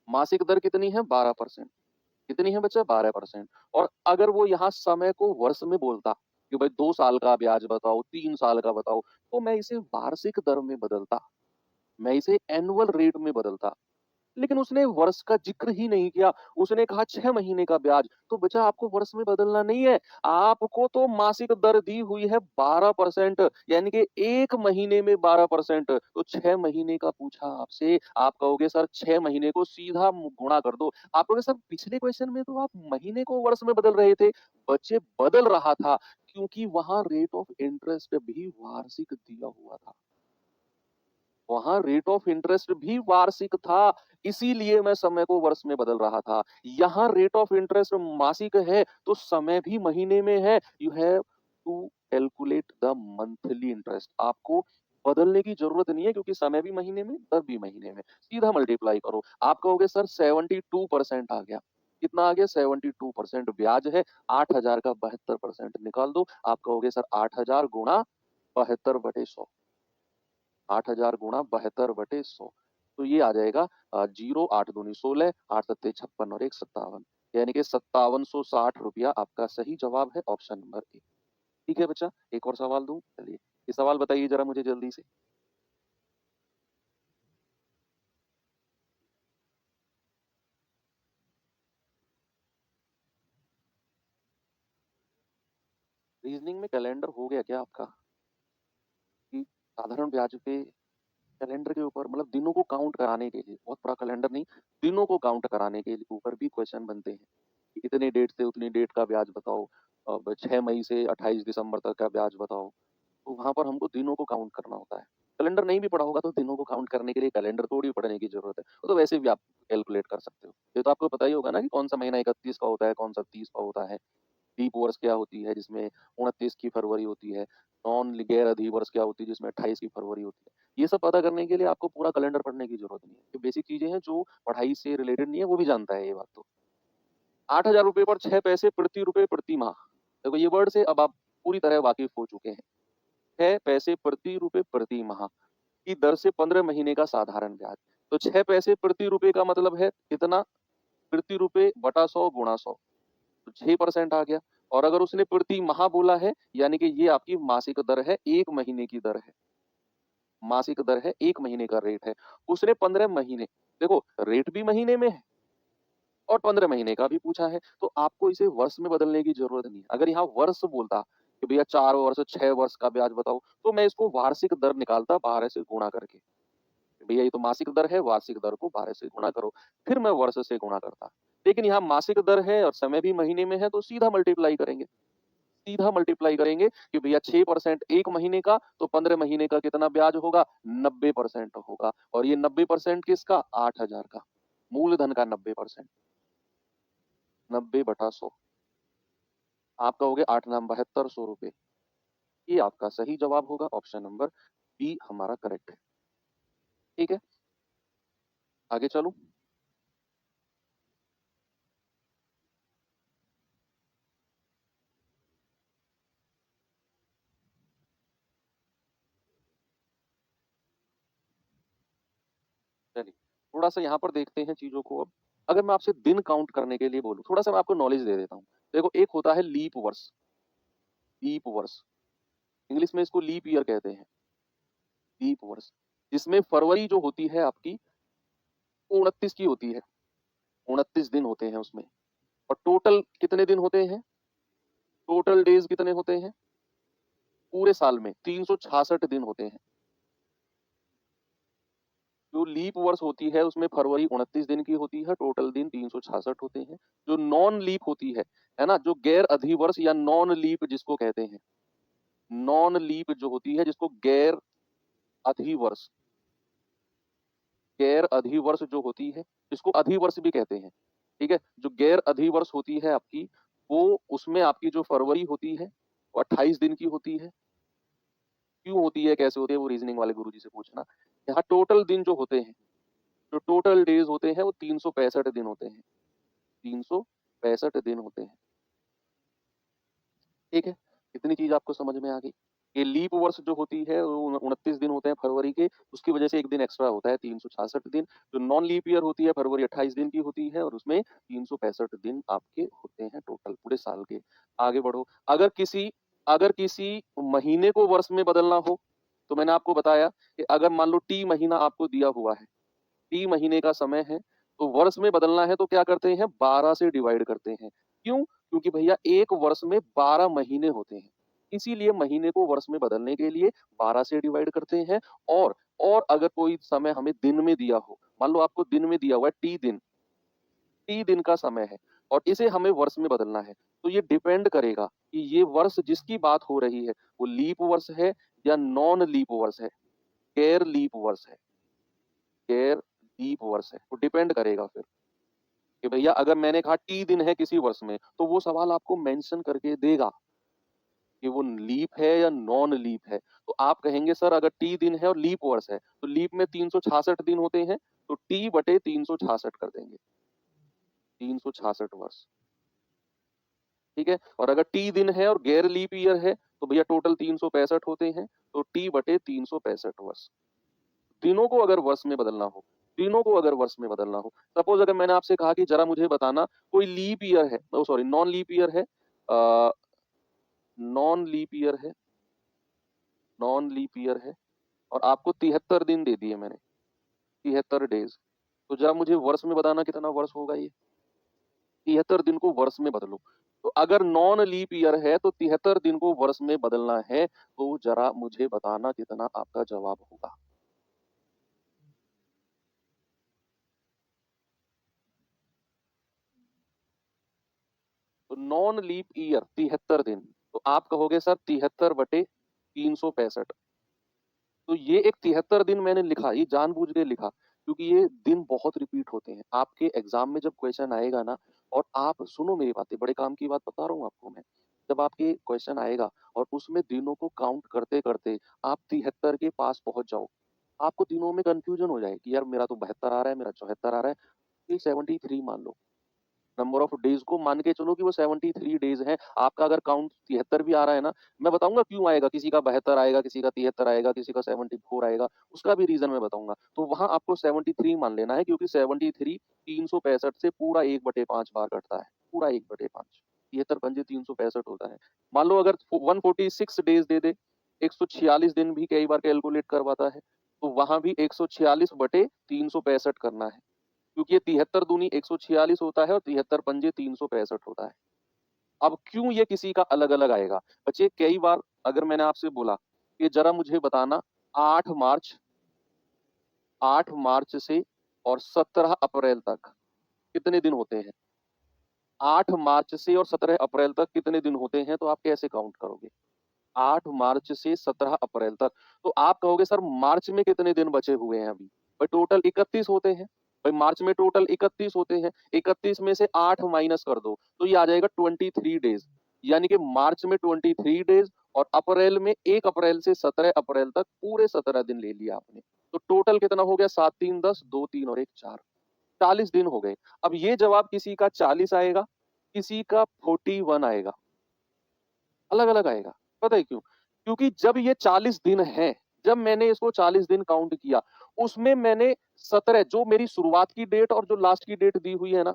मासिक दर कितनी है? 12%। कितनी है बच्चा? 12%। और अगर वो यहाँ समय को वर्ष में बोलता कि भाई 2 साल का ब्याज बताओ, 3 साल का बताओ, तो मैं इसे वार्षिक दर में बदलता, मैं इसे एनुअल रेट में बदलता। लेकिन उसने वर्ष का ज़िक्र ही नहीं किया, उसने कहा 6 महीने का ब्याज, तो बच्चा आपको वर्ष में बदलना नहीं है, आपको तो मासिक दर दी हुई है 12%, यानी कि 1 महीने में 12%, तो 6 महीने का पूछा आपसे, आप कहोगे सर 6 महीने को सीधा गुणा कर दो। आप कहोगे सर पिछले क्वेश्चन में तो आप महीने को वर्ष में बदल रहे थे, बच्चे बदल रहा था, क्योंकि वहाँ रेट ऑफ इंटरेस्ट भी वार्षिक दिया हुआ था। वहाँ रेट ऑफ इंटरेस्ट भी वार्षिक था, इसीलिए मैं समय को वर्ष में बदल रहा था। यहाँ रेट ऑफ इंटरेस्ट मासिक है, तो समय भी महीने में है। You have to calculate the monthly interest. आपको बदलने की जरूरत नहीं है, क्योंकि समय भी महीने में, दर भी महीने में। सीधा मल्टीप्लाई करो। आप कहोगे सर 72% आ गया। कितना आ गया? 72% ब्याज है, 8,000 का 72% निकाल दो। आप कहोगे सर 8,000 गुणा 72/100। 8,000 गुणा 72/100, तो ये आ जाएगा 0, 8 दूनी 16, 8 सत्ते 56 और 1 57, यानी कि 5760 रुपया आपका सही जवाब है, ऑप्शन नंबर ए। ठीक है बच्चा, एक और सवाल दूं? चलिए, ये सवाल बताइए जरा मुझे जल्दी से। रीजनिंग में कैलेंडर हो गया क्या आपका? कि साधारण ब्याज पे कैलेंडर के ऊपर, मतलब दिनों को काउंट कराने के लिए, बहुत बड़ा कैलेंडर नहीं, दिनों को काउंट कराने के ऊपर भी क्वेश्चन बनते हैं कि इतनी डेट से उतनी डेट का ब्याज बताओ, अब 6 मई से 28 दिसंबर तक का ब्याज बताओ। तो वहां पर हमको दिनों को काउंट करना होता है। कैलेंडर नहीं भी पढ़ा होगा तो दिनों को काउंट करने के लिए कैलेंडर थोड़ी पढ़ने की जरूरत है, वो तो वैसे भी आप कैलकुलेट कर सकते हो। ये तो आपको पता ही होगा ना कि कौन सा महीना 31 का होता है, कौन सा 30 का होता है। लीप वर्ष क्या होती है जिसमें 29 की फरवरी होती है, नॉन गैर अधि वर्ष क्या होती है जिसमें 28 की फरवरी होती है। ये सब पता करने के लिए आपको पूरा कैलेंडर पढ़ने की जरूरत नहीं है। ये बेसिक चीजें हैं जो पढ़ाई से रिलेटेड नहीं है, वो भी जानता है ये बात। तो 8,000 रुपए पर 6 पैसे प्रति रुपए प्रति माह। देखो ये वर्ड से अब आप पूरी तरह वाकिफ हो चुके हैं। 6 पैसे प्रति रुपए प्रति माह की दर से 15 महीने का साधारण ब्याज। तो 6 पैसे प्रति रुपए का मतलब है कितना? प्रति रुपए बटा 100 गुणा 100, तो 6% आ गया। और अगर उसने प्रति माह बोला है, यानी कि ये आपकी मासिक दर है, 1 महीने की दर है। मासिक दर है, 1 महीने का रेट है। उसने 15 महीने, देखो रेट भी महीने में है और 15 महीने का भी पूछा है, तो आपको इसे वर्ष में बदलने की जरूरत नहीं है। अगर यहाँ वर्ष बोलता कि भैया 4 वर्ष, 6 वर्ष का ब्याज बताओ, तो मैं इसको वार्षिक दर निकालता 12 से गुणा करके। भैया ये तो मासिक दर है, वार्षिक दर को 12 से गुणा करो, फिर मैं वर्ष से गुणा करता। लेकिन यहाँ मासिक दर है और समय भी महीने में है, तो सीधा मल्टीप्लाई करेंगे। सीधा मल्टीप्लाई करेंगे कि भैया 6% 1 महीने का, तो 15 महीने का कितना ब्याज होगा? 90% होगा। और ये 90% किसका? 8,000 का, मूलधन का 90%। 90/100, आप कहोगे 8 नाम 7200 रुपए। ये आपका सही जवाब होगा, ऑप्शन नंबर बी हमारा करेक्ट है। ठीक है, आगे चलूं? चलिए, थोड़ा सा यहाँ पर देखते हैं चीजों को अब। अगर मैं आपसे दिन काउंट करने के लिए बोलूं, थोड़ा सा मैं आपको नॉलेज दे देता हूँ। देखो एक होता है लीप वर्ष। लीप वर्ष, इंग्लिश में इसको लीप ईयर कहते हैं। लीप वर्ष, जिसमें फरवरी जो होती है आपकी 29 की होती है, 29 दिन होते हैं उसमें। और टोटल कितने दिन होते हैं? टोटल डेज कितने होते हैं पूरे साल में? 366 दिन होते हैं। जो लीप वर्ष होती है उसमें फरवरी 29 दिन की होती है, टोटल दिन 366 होते हैं। जो नॉन लीप होती है ना? जो गैर अधिवर्ष या नॉन लीप जिसको कहते हैं। नॉन लीप जो होती है जिसको अधिवर्ष गैर अधिवर्ष जो होती है, जिसको अधिवर्ष भी कहते हैं, ठीक है? जो गैर अधिवर्ष होती है आपकी, वो उसमें आपकी जो फरवरी होती है, वो 28 दिन की होती है। क्यों होती है, कैसे होती है, वो रीजनिंग वाले गुरुजी से पूछना। यहाँ टोटल दिन जो होते हैं, जो टोटल डेज होते हैं वो 365 दिन होते हैं। 365 दिन होते हैं। ठीक है? इतनी चीज आपको समझ में आ गई। ये लीप वर्ष जो होती है वो 29 दिन होते हैं फरवरी के, उसकी वजह से एक दिन एक्स्ट्रा होता है 366 दिन। जो नॉन लीप ईयर होती है फरवरी 28 दिन की होती है और उसमें 365 दिन आपके होते हैं टोटल पूरे साल के। आगे बढ़ो। अगर किसी महीने को वर्ष में बदलना हो तो मैंने आपको बताया कि अगर मान लो टी महीना आपको दिया हुआ है, टी महीने का समय है, तो वर्ष में बदलना है तो क्या करते हैं, 12 से डिवाइड करते हैं। क्यों? क्योंकि भैया एक वर्ष में 12 महीने होते हैं, इसीलिए महीने को वर्ष में बदलने के लिए 12 से डिवाइड करते हैं। और अगर कोई समय हमें दिन में दिया हो, मान लो आपको दिन में दिया हुआ है टी दिन का समय है और इसे हमें वर्ष में बदलना है, तो ये डिपेंड करेगा कि ये वर्ष जिसकी बात हो रही है वो लीप वर्ष है या नॉन लीप वर्ष है, गैर लीप वर्ष है, गैर लीप वर्ष है, तो डिपेंड करेगा फिर कि भैया अगर मैंने कहा टी दिन है किसी वर्ष में तो वो सवाल आपको मेंशन करके देगा कि वो लीप है या नॉन लीप है। तो आप कहेंगे सर अगर टी दिन है और लीप वर्ष है तो लीप में 366 दिन होते हैं, तो टी बटे 366 कर देंगे, 366 वर्ष। ठीक है? और अगर टी दिन है और गैर लीप ईयर है तो भैया टोटल 365 होते हैं, तो टी बटे 365 वर्ष। दिनों को अगर वर्ष में बदलना हो, दिनों को अगर वर्ष में बदलना हो, सपोज अगर मैंने आपसे कहा कि जरा मुझे बताना कोई लीप ईयर है, सॉरी नॉन लीप ईयर है, नॉन लीप ईयर है, नॉन लीप ईयर है और आपको 73 दिन दे दिए मैंने, 73 डेज, तो जरा मुझे वर्ष में बताना कितना वर्ष होगा ये। 73 दिन को वर्ष में बदलो। तो अगर नॉन लीप ईयर है तो 73 दिन को वर्ष में बदलना है, तो जरा मुझे बताना कितना आपका जवाब होगा। तो नॉन लीप ईयर 73 दिन, तो आप कहोगे सर 73 बटे 365। तो ये एक 73 दिन मैंने लिखा, ये जानबूझ के लिखा क्योंकि ये दिन बहुत रिपीट होते हैं आपके एग्जाम में। जब क्वेश्चन आएगा ना, और आप सुनो मेरी बातें, बड़े काम की बात बता रहा हूँ आपको मैं, जब आपके क्वेश्चन आएगा और उसमें दिनों को काउंट करते करते आप 73 के पास पहुंच जाओ, आपको दिनों में कंफ्यूजन हो जाए कि यार मेरा तो 72 आ रहा है, मेरा 74 आ रहा है, ये 73 मान लो। नंबर ऑफ डेज को मान के चलो कि वो 73 डेज है। आपका अगर काउंट 73 भी आ रहा है ना, मैं बताऊंगा क्यों आएगा, किसी का 72 आएगा, किसी का 73 आएगा, किसी का 74 आएगा, उसका भी रीजन मैं बताऊंगा। तो वहां आपको 73 मान लेना है क्योंकि 73 365 से पूरा 1/5 बार कटता है, पूरा 1/5। 73 पंजे 365 होता है। मान लो अगर 146 डेज दे दे, 146 दिन भी कई बार कैलकुलेट करवाता है, तो वहां भी 146/365 करना है क्योंकि ये 73 दूनी 146 होता है और 73 पंजे 365 होता है। अब क्यों ये किसी का अलग अलग आएगा बच्चे, कई बार अगर मैंने आपसे बोला कि जरा मुझे बताना 8 मार्च 8 मार्च से और 17 अप्रैल तक कितने दिन होते हैं, 8 मार्च से और 17 अप्रैल तक कितने दिन होते हैं, तो आप कैसे काउंट करोगे? 8 मार्च से 17 अप्रैल तक, तो आप कहोगे सर मार्च में कितने दिन बचे हुए हैं अभी? भाई टोटल 31 होते हैं। भाई मार्च में टोटल 31 होते हैं, 31 में से 8 माइनस कर दो तो ये आ जाएगा 23 डेज। यानी कि मार्च में 23 डेज और अप्रैल में 1 अप्रैल से 17 अप्रैल तक पूरे 17 दिन ले लिया आपने। तो टोटल कितना हो गया, 7 3 10, 2 3 और 1 4, 40 दिन हो गए। अब ये जवाब किसी का 40 आएगा, किसी का 41 आएगा, अलग अलग आएगा। पता है क्यों? क्योंकि जब ये 40 दिन है, जब मैंने इसको 40 दिन काउंट किया, उसमें मैंने 17 जो मेरी शुरुआत की डेट और जो लास्ट की डेट दी हुई है ना,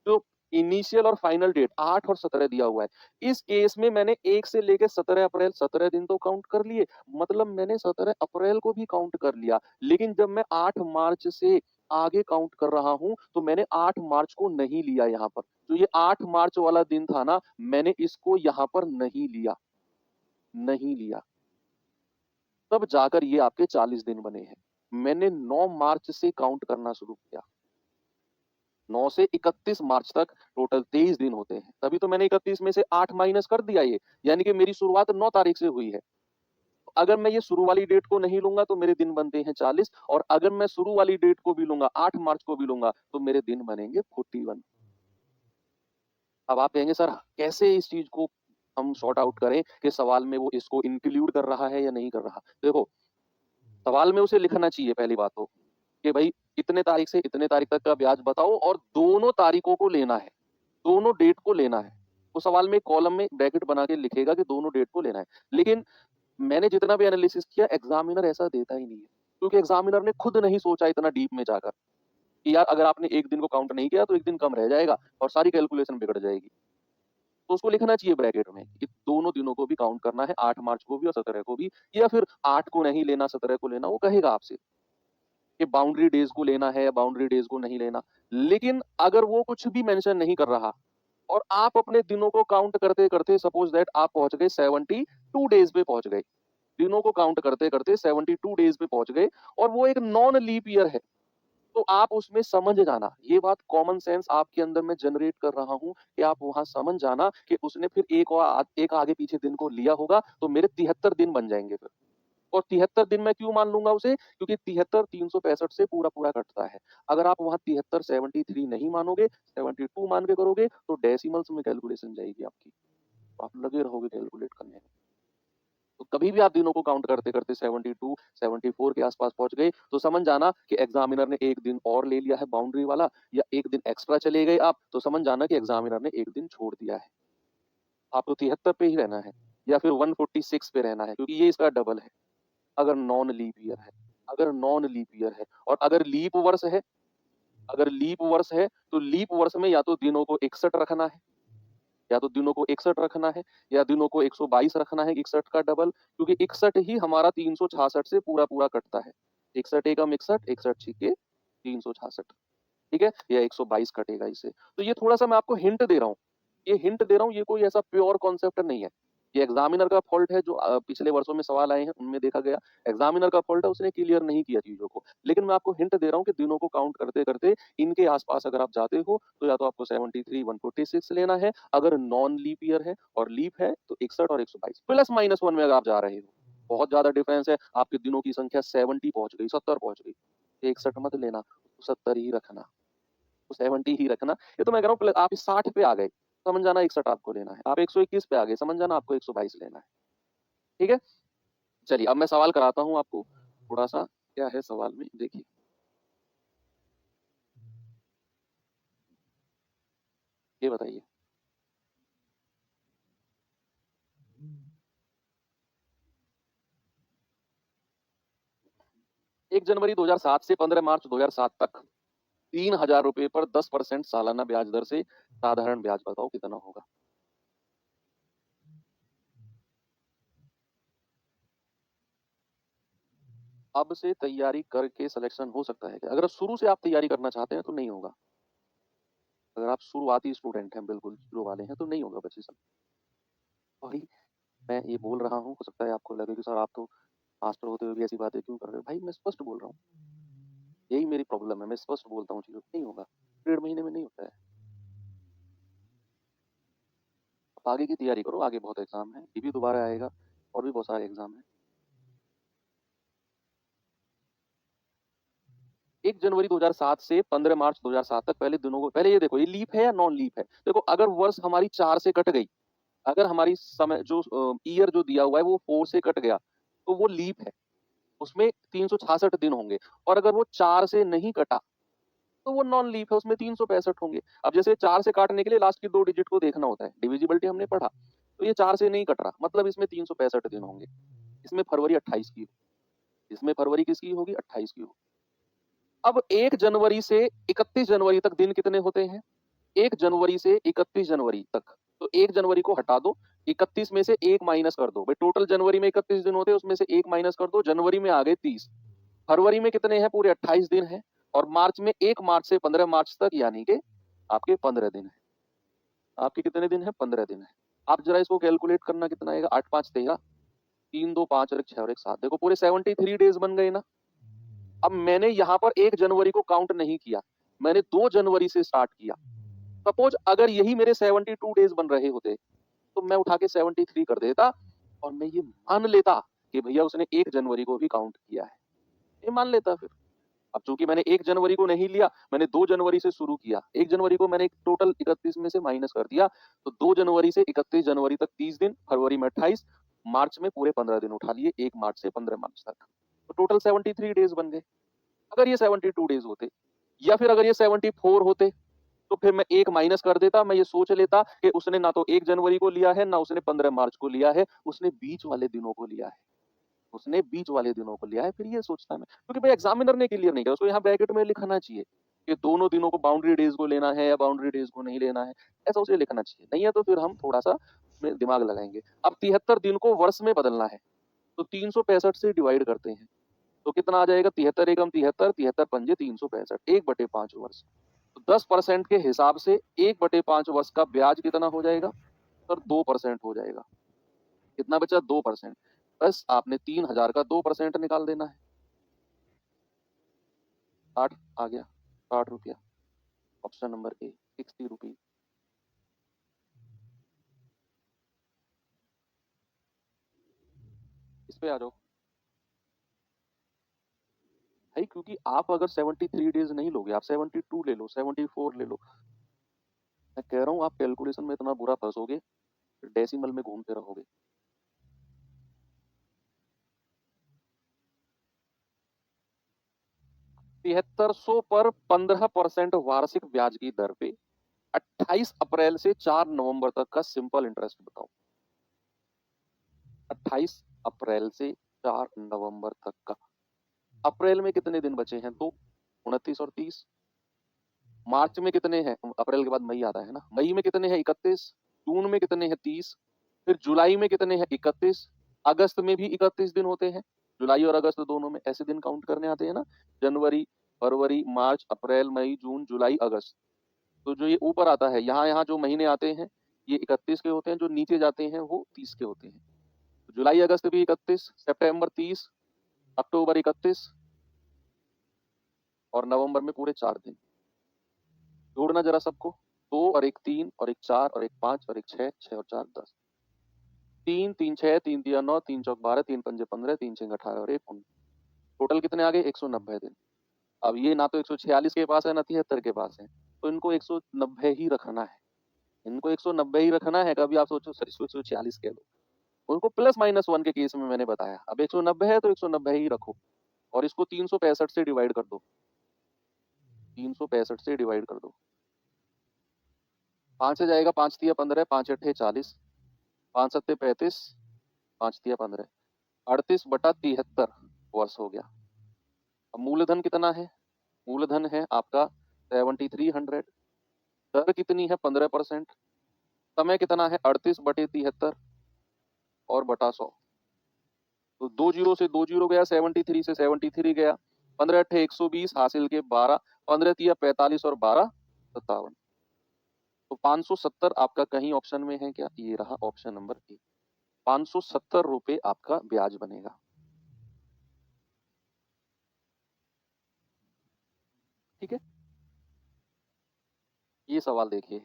जो इनिशियल और फाइनल डेट 8 और 17 दिया हुआ है, इस केस में मैंने 1 से लेके 17 अप्रैल 17 दिन तो काउंट कर लिए, मतलब मैंने 17 अप्रैल को भी काउंट कर लिया। लेकिन जब मैं 8 मार्च से आगे काउंट कर रहा हूं तो मैंने 8 मार्च को नहीं लिया यहाँ पर। जो ये 8 मार्च वाला दिन था ना, मैंने इसको यहाँ पर नहीं लिया, नहीं लिया। तब जाकर ये आपके 40 दिन बने हैं। मैंने 9 मार्च से काउंट करना शुरू किया। 9 से 31 मार्च तक टोटल 23 दिन होते हैं। तभी तो मैंने 31 में से 8 माइनस कर दिया ये, यानी कि मेरी शुरुआत 9 तारीख से हुई है। अगर मैं ये शुरू वाली डेट को नहीं लूँगा तो मेरे दिन बनते हैं 40, और अगर मैं शुरू वाली डेट को भी लूँगा, 8 मार्च को भी लूँगा, तो मेरे दिन बनेंगे 41। अब आप कहेंगे सर कैसे इस चीज़ को हम सॉर्ट आउट करें कि सवाल में वो इसको इंक्लूड कर रहा है या नहीं कर रहा? देखो, सवाल में उसे लिखना चाहिए पहली बात तो, कि भई इतने तारीख से इतने तारीख तक का ब्याज बताओ और दोनों तारीखों को लेना है, दोनों डेट को लेना है। वो सवाल में कॉलम में ब्रैकेट बना के लिखेगा कि दोनों डेट को लेना है। लेकिन मैंने जितना भी एनालिसिस किया, एग्ज़ामिनर ऐसा देता ही नहीं है। क्योंकि एग्ज़ामिनर ने खुद नहीं सोचा इतना डीप में जाकर कि यार अगर आपने 1 दिन को काउंट नहीं किया तो 1 दिन कम रह जाएगा और सारी कैलकुलेशन बिगड़ जाएगी। तो उसको लिखना चाहिए ब्रैकेट में कि दोनों दिनों को भी काउंट करना है, 8 मार्च को भी और 17 को भी, या फिर 8 को नहीं लेना, 17 को लेना, वो कहेगा आपसे कि बाउंड्री डेज़ को लेना है या बाउंड्री डेज़ को नहीं लेना। लेकिन अगर वो कुछ भी मेंशन नहीं कर रहा और आप अपने दिनों को काउंट करते-करते सपोज़ दैट आप पहुँच गए 72 डेज़ पे पहुँच गए। दिनों को काउंट करते-करते 72 डेज़ पे पहुँच गए और वो एक नॉन लीप ईयर है। तो आप उसमें समझ जाना, ये बात कॉमन सेंस आपके अंदर मैं जनरेट कर रहा हूँ कि आप वहाँ समझ जाना कि उसने फिर एक आगे पीछे दिन को लिया होगा, तो मेरे 73 दिन बन जाएँगे फिर। और 73 दिन मैं क्यों मान लूँगा उसे? क्योंकि 73 365 से पूरा-पूरा कटता है। अगर आप वहाँ 73 73 नहीं मानोगे, 72 मान के करोगे, तो डेसिमल्स में कैलकुलेशन जाएगी आपकी। तो आप लगे रहोगे कैलकुलेट करने में। तो कभी भी आप दिनों को काउंट करते-करते 72, 74 के आस-पास पहुँच गए, तो समझ जाना कि एग्ज़ामिनर ने 1 दिन और ले लिया है बाउंड्री वाला, या 1 दिन एक्स्ट्रा चले गए आप, तो समझ जाना कि एग्ज़ामिनर ने 1 दिन छोड़ दिया है। आपको 73 पे ही रहना है या फिर 146 पे रहना है, क्योंकि ये इसका डबल है, अगर नॉन लीप ईयर है। अगर नॉन लीप ईयर है और अगर लीप वर्ष है, तो लीप वर्ष में या तो दिनों को 61 रखना है, या तो दिनों को 61 रखना है, या दिनों को 122 रखना है, 61 का डबल, क्योंकि 61 ही हमारा 366 से पूरा-पूरा कटता है। 61 एकम 61, 61 छिके 366, ठीक है? या 122 कटेगा इससे। तो ये थोड़ा-सा मैं आपको हिंट दे रहा हूँ। ये हिंट दे रहा हूँ, ये कोई ऐसा प्योर कॉन्सेप्ट नहीं है। ये एग्ज़ामिनर का फ़ॉल्ट है जो पिछले वर्षों में सवाल आए हैं, उनमें देखा गया। एग्ज़ामिनर का फ़ॉल्ट है, उसने क्लियर नहीं किया चीज़ों को। लेकिन मैं आपको हिंट दे रहा हूँ कि दिनों को काउंट करते-करते इनके आस-पास अगर आप जाते हो, तो या तो आपको 73, 146 लेना है, अगर नॉन लीप ईयर है, और लीप है तो 61 और 122 प्लस-माइनस 1 में अगर आप जा रहे हो। बहुत ज़्यादा डिफरेंस है, आपके दिनों की संख्या 70 पहुँच गई, 70 पहुँच गई, 61 मत लेना, 70 ही रखना। तो 70 ही रखना। ये तो मैं कह रहा हूँ आप 60 पे आ गए, समझ जाना 61 आपको लेना है। आप 121 पे आ गए, समझ जाना आपको 122 लेना है। ठीक है? चलिए अब मैं सवाल कराता हूँ आपको थोड़ा-सा, क्या है सवाल में देखिए। ये बताइए। 1 जनवरी 2007 से 15 मार्च 2007 तक ₹3000 पर 10% सालाना ब्याज दर से साधारण ब्याज बताओ कितना होगा? अब से तैयारी करके सिलेक्शन हो सकता है क्या? अगर शुरू से आप तैयारी करना चाहते हैं तो नहीं होगा। अगर आप शुरुआती स्टूडेंट हैं, बिल्कुल ज़ीरो वाले हैं, तो नहीं होगा बच्चे सब। भाई मैं ये बोल रहा हूँ, हो सकता है आपको लगे कि सर आप तो मास्टर होते हुए भी ऐसी बातें क्यों कर रहे हो? भाई मैं स्पष्ट बोल रहा हूँ, यही मेरी प्रॉब्लम है, मैं स्पष्ट बोलता हूँ चीज़ों को, नहीं होगा, डेढ़ महीने में नहीं होता है। आप आगे की तैयारी करो, आगे बहुत एग्ज़ाम है, ये भी दोबारा आएगा और भी बहुत सारे एग्ज़ाम हैं। 1 जनवरी 2007 से 15 मार्च 2007 तक पहले दिनों को, पहले ये देखो ये लीप है या नॉन लीप है? देखो अगर वर्ष हमारी 4 से कट गई, अगर हमारी समय जो ईयर जो दिया हुआ है वो 4 से कट गया, तो वो लीप है, उसमें 366 दिन होंगे, और अगर वो 4 से नहीं कटा तो वो नॉन लीफ है, उसमें 365 होंगे। अब जैसे 4 से काटने के लिए लास्ट की 2 डिजिट को देखना होता है, डिविजिबिलिटी हमने पढ़ा, तो ये 4 से नहीं कट रहा, मतलब इसमें 365 दिन होंगे। इसमें फरवरी 28 की, इसमें फरवरी किसकी होगी? 28 की होगी। अब 1 जनवरी से 31 जनवरी तक दिन कितने होते हैं? 1 जनवरी से 31 जनवरी तक, तो 1 जनवरी को हटा दो, 31 में से 1 माइनस कर दो। भाई टोटल जनवरी में 31 दिन होते हैं, उसमें से 1 माइनस कर दो, जनवरी में आ गए 30। फरवरी में कितने हैं? पूरे 28 दिन हैं, और मार्च में 1 मार्च से 15 मार्च तक, यानी कि आपके 15 दिन हैं। आपके कितने दिन हैं? 15 दिन हैं। आप ज़रा इसको कैलकुलेट करना कितना आएगा? 8 5 13, 3 2 5 और 1 6 और 1 7, देखो पूरे 73 डेज़ बन गए ना? अब मैंने यहाँ पर 1 जनवरी को काउंट नहीं किया, मैंने 2 जनवरी से स्टार्ट किया। सपोज अगर यही मेरे 72 डेज बन रहे होते, तो मैं उठा के 73 कर देता और मैं ये मान लेता कि भैया उसने 1 जनवरी को भी काउंट किया है। ये मान लेता फिर। अब चूंकि मैंने 1 जनवरी को नहीं लिया, मैंने 2 जनवरी से शुरू किया। 1 जनवरी को मैंने टोटल 31 में से माइनस कर दिया, तो 2 जनवरी से 31 जनवरी तक 30 दिन, फरवरी में 28, मार्च में पूरे 15 दिन उठा लिए, 1 मार्च से 15 मार्च तक। तो टोटल 73 डेज बन गए। अगर ये 72 डेज होते या फिर अगर ये 74 होते, तो फिर मैं 1 माइनस कर देता, मैं ये सोच लेता कि उसने ना तो 1 जनवरी को लिया है, ना उसने 15 मार्च को लिया है, उसने बीच वाले दिनों को लिया है। उसने बीच वाले दिनों को लिया है, फिर ये सोचता मैं, क्योंकि भाई एग्जामिनर ने क्लियर नहीं किया, उसको यहाँ ब्रैकेट में लिखना चाहिए कि दोनों दिनों को बाउंड्री डेज को लेना है या बाउंड्री डेज को नहीं लेना है, ऐसा उसे लिखना चाहिए। नहीं है तो फिर हम थोड़ा सा में दिमाग लगाएंगे। अब 73 दिन को वर्ष में बदलना है, तो 365 से डिवाइड करते हैं, तो कितना आ जाएगा? 73 एकम 73, 73 पंजे 365, 1/5 वर्ष। तो 10% के हिसाब से 1/5 वर्ष का ब्याज कितना हो जाएगा सर? 2% हो जाएगा। कितना बचा? 2%। बस आपने 3000 का 2% निकाल देना है। 60 आ गया, 60 रुपया। Option number A, 60 rupees. इस पे आ जाओ भाई, क्योंकि आप अगर 73 डेज नहीं लोगे, आप 72 ले लो, 74 ले लो, मैं कह रहा हूँ आप कैलकुलेशन में इतना बुरा फंसोगे, डेसिमल में घूमते रहोगे। 7300 पर 15% वार्षिक ब्याज की दर पे 28 अप्रैल से 4 नवंबर तक का सिंपल इंटरेस्ट बताओ। 28 अप्रैल से 4 नवंबर तक का। अप्रैल में कितने दिन बचे हैं? तो 29 और 30। मार्च में कितने हैं? अप्रैल के बाद मई आता है ना, मई में कितने हैं? 31। जून में कितने हैं? 30। फिर जुलाई में कितने हैं? 31। अगस्त में भी 31 दिन होते हैं, जुलाई और अगस्त दोनों में ऐसे दिन काउंट करने आते हैं ना, जनवरी, फरवरी, मार्च, अप्रैल, मई, जून, जुलाई, अगस्त। तो जो ये ऊपर आता है, यहाँ यहाँ जो महीने आते हैं ये 31 के होते हैं, जो नीचे जाते हैं वो 30 के होते हैं। तो जुलाई अगस्त भी 31, सितंबर 30, अक्टूबर 31 और नवंबर में पूरे 4 दिन। जोड़ना जरा सबको, 2 और 1 3 और 1 4 और 1 5 और 1 6, 6 और 4 10, 3 3 6, 3 3 9, 3 चौक 12, 3 पंजे 15, 3 6 18 और 1 19। टोटल कितने आ गए? 190 दिन। अब ये ना तो 146 के पास है ना 73 के पास है, तो इनको 190 ही रखना है। इनको 190 ही रखना है। कभी आप सोचो सर इसको 146 कह दो, उनको प्लस माइनस 1 के केस में मैंने बताया। अब 190 है तो 190 ही रखो और इसको 365 से डिवाइड कर दो, 365 से डिवाइड कर दो। 5 से जाएगा, 5 तिया 15, 5 अट्ठे 40, 5 सत्ते 35, 5 तिया 15, 38/73 वर्ष हो गया। अब मूलधन कितना है? मूलधन है आपका 7300। दर कितनी है? 15%। समय कितना है? 38/73 और बटा 100। तो 2 जीरो से 2 जीरो गया, 73 से 73 गया, 15 अट्ठे 120 हासिल के 12, 15 तिया 45 और 12 57। तो 570 आपका कहीं ऑप्शन में है क्या? ये रहा ऑप्शन नंबर ए। 570 रुपए आपका ब्याज बनेगा। ठीक है, ये सवाल देखिए,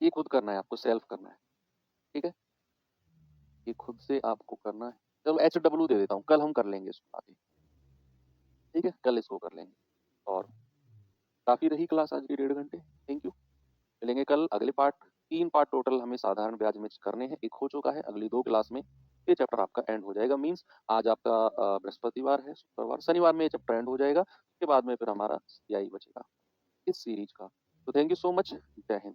ये खुद करना है आपको, सेल्फ करना है। ठीक है, ये खुद से आपको करना है। चलो HW दे देता हूँ, कल हम कर लेंगे इसको आगे। ठीक है, कल इसको कर लेंगे। और काफी रही क्लास आज की 1.5 घंटे। Thank you. मिलेंगे कल अगले पार्ट। 3 पार्ट टोटल हमें साधारण ब्याज में करने हैं, एक हो चुका है, अगली 2 क्लास में ये चैप्टर आपका एंड हो जाएगा। मीन्स आज आपका बृहस्पतिवार है, शुक्रवार शनिवार में ये चैप्टर एंड हो जाएगा। उसके बाद में फिर हमारा CI बचेगा इस सीरीज का। तो थैंक यू सो मच, जय हिंद।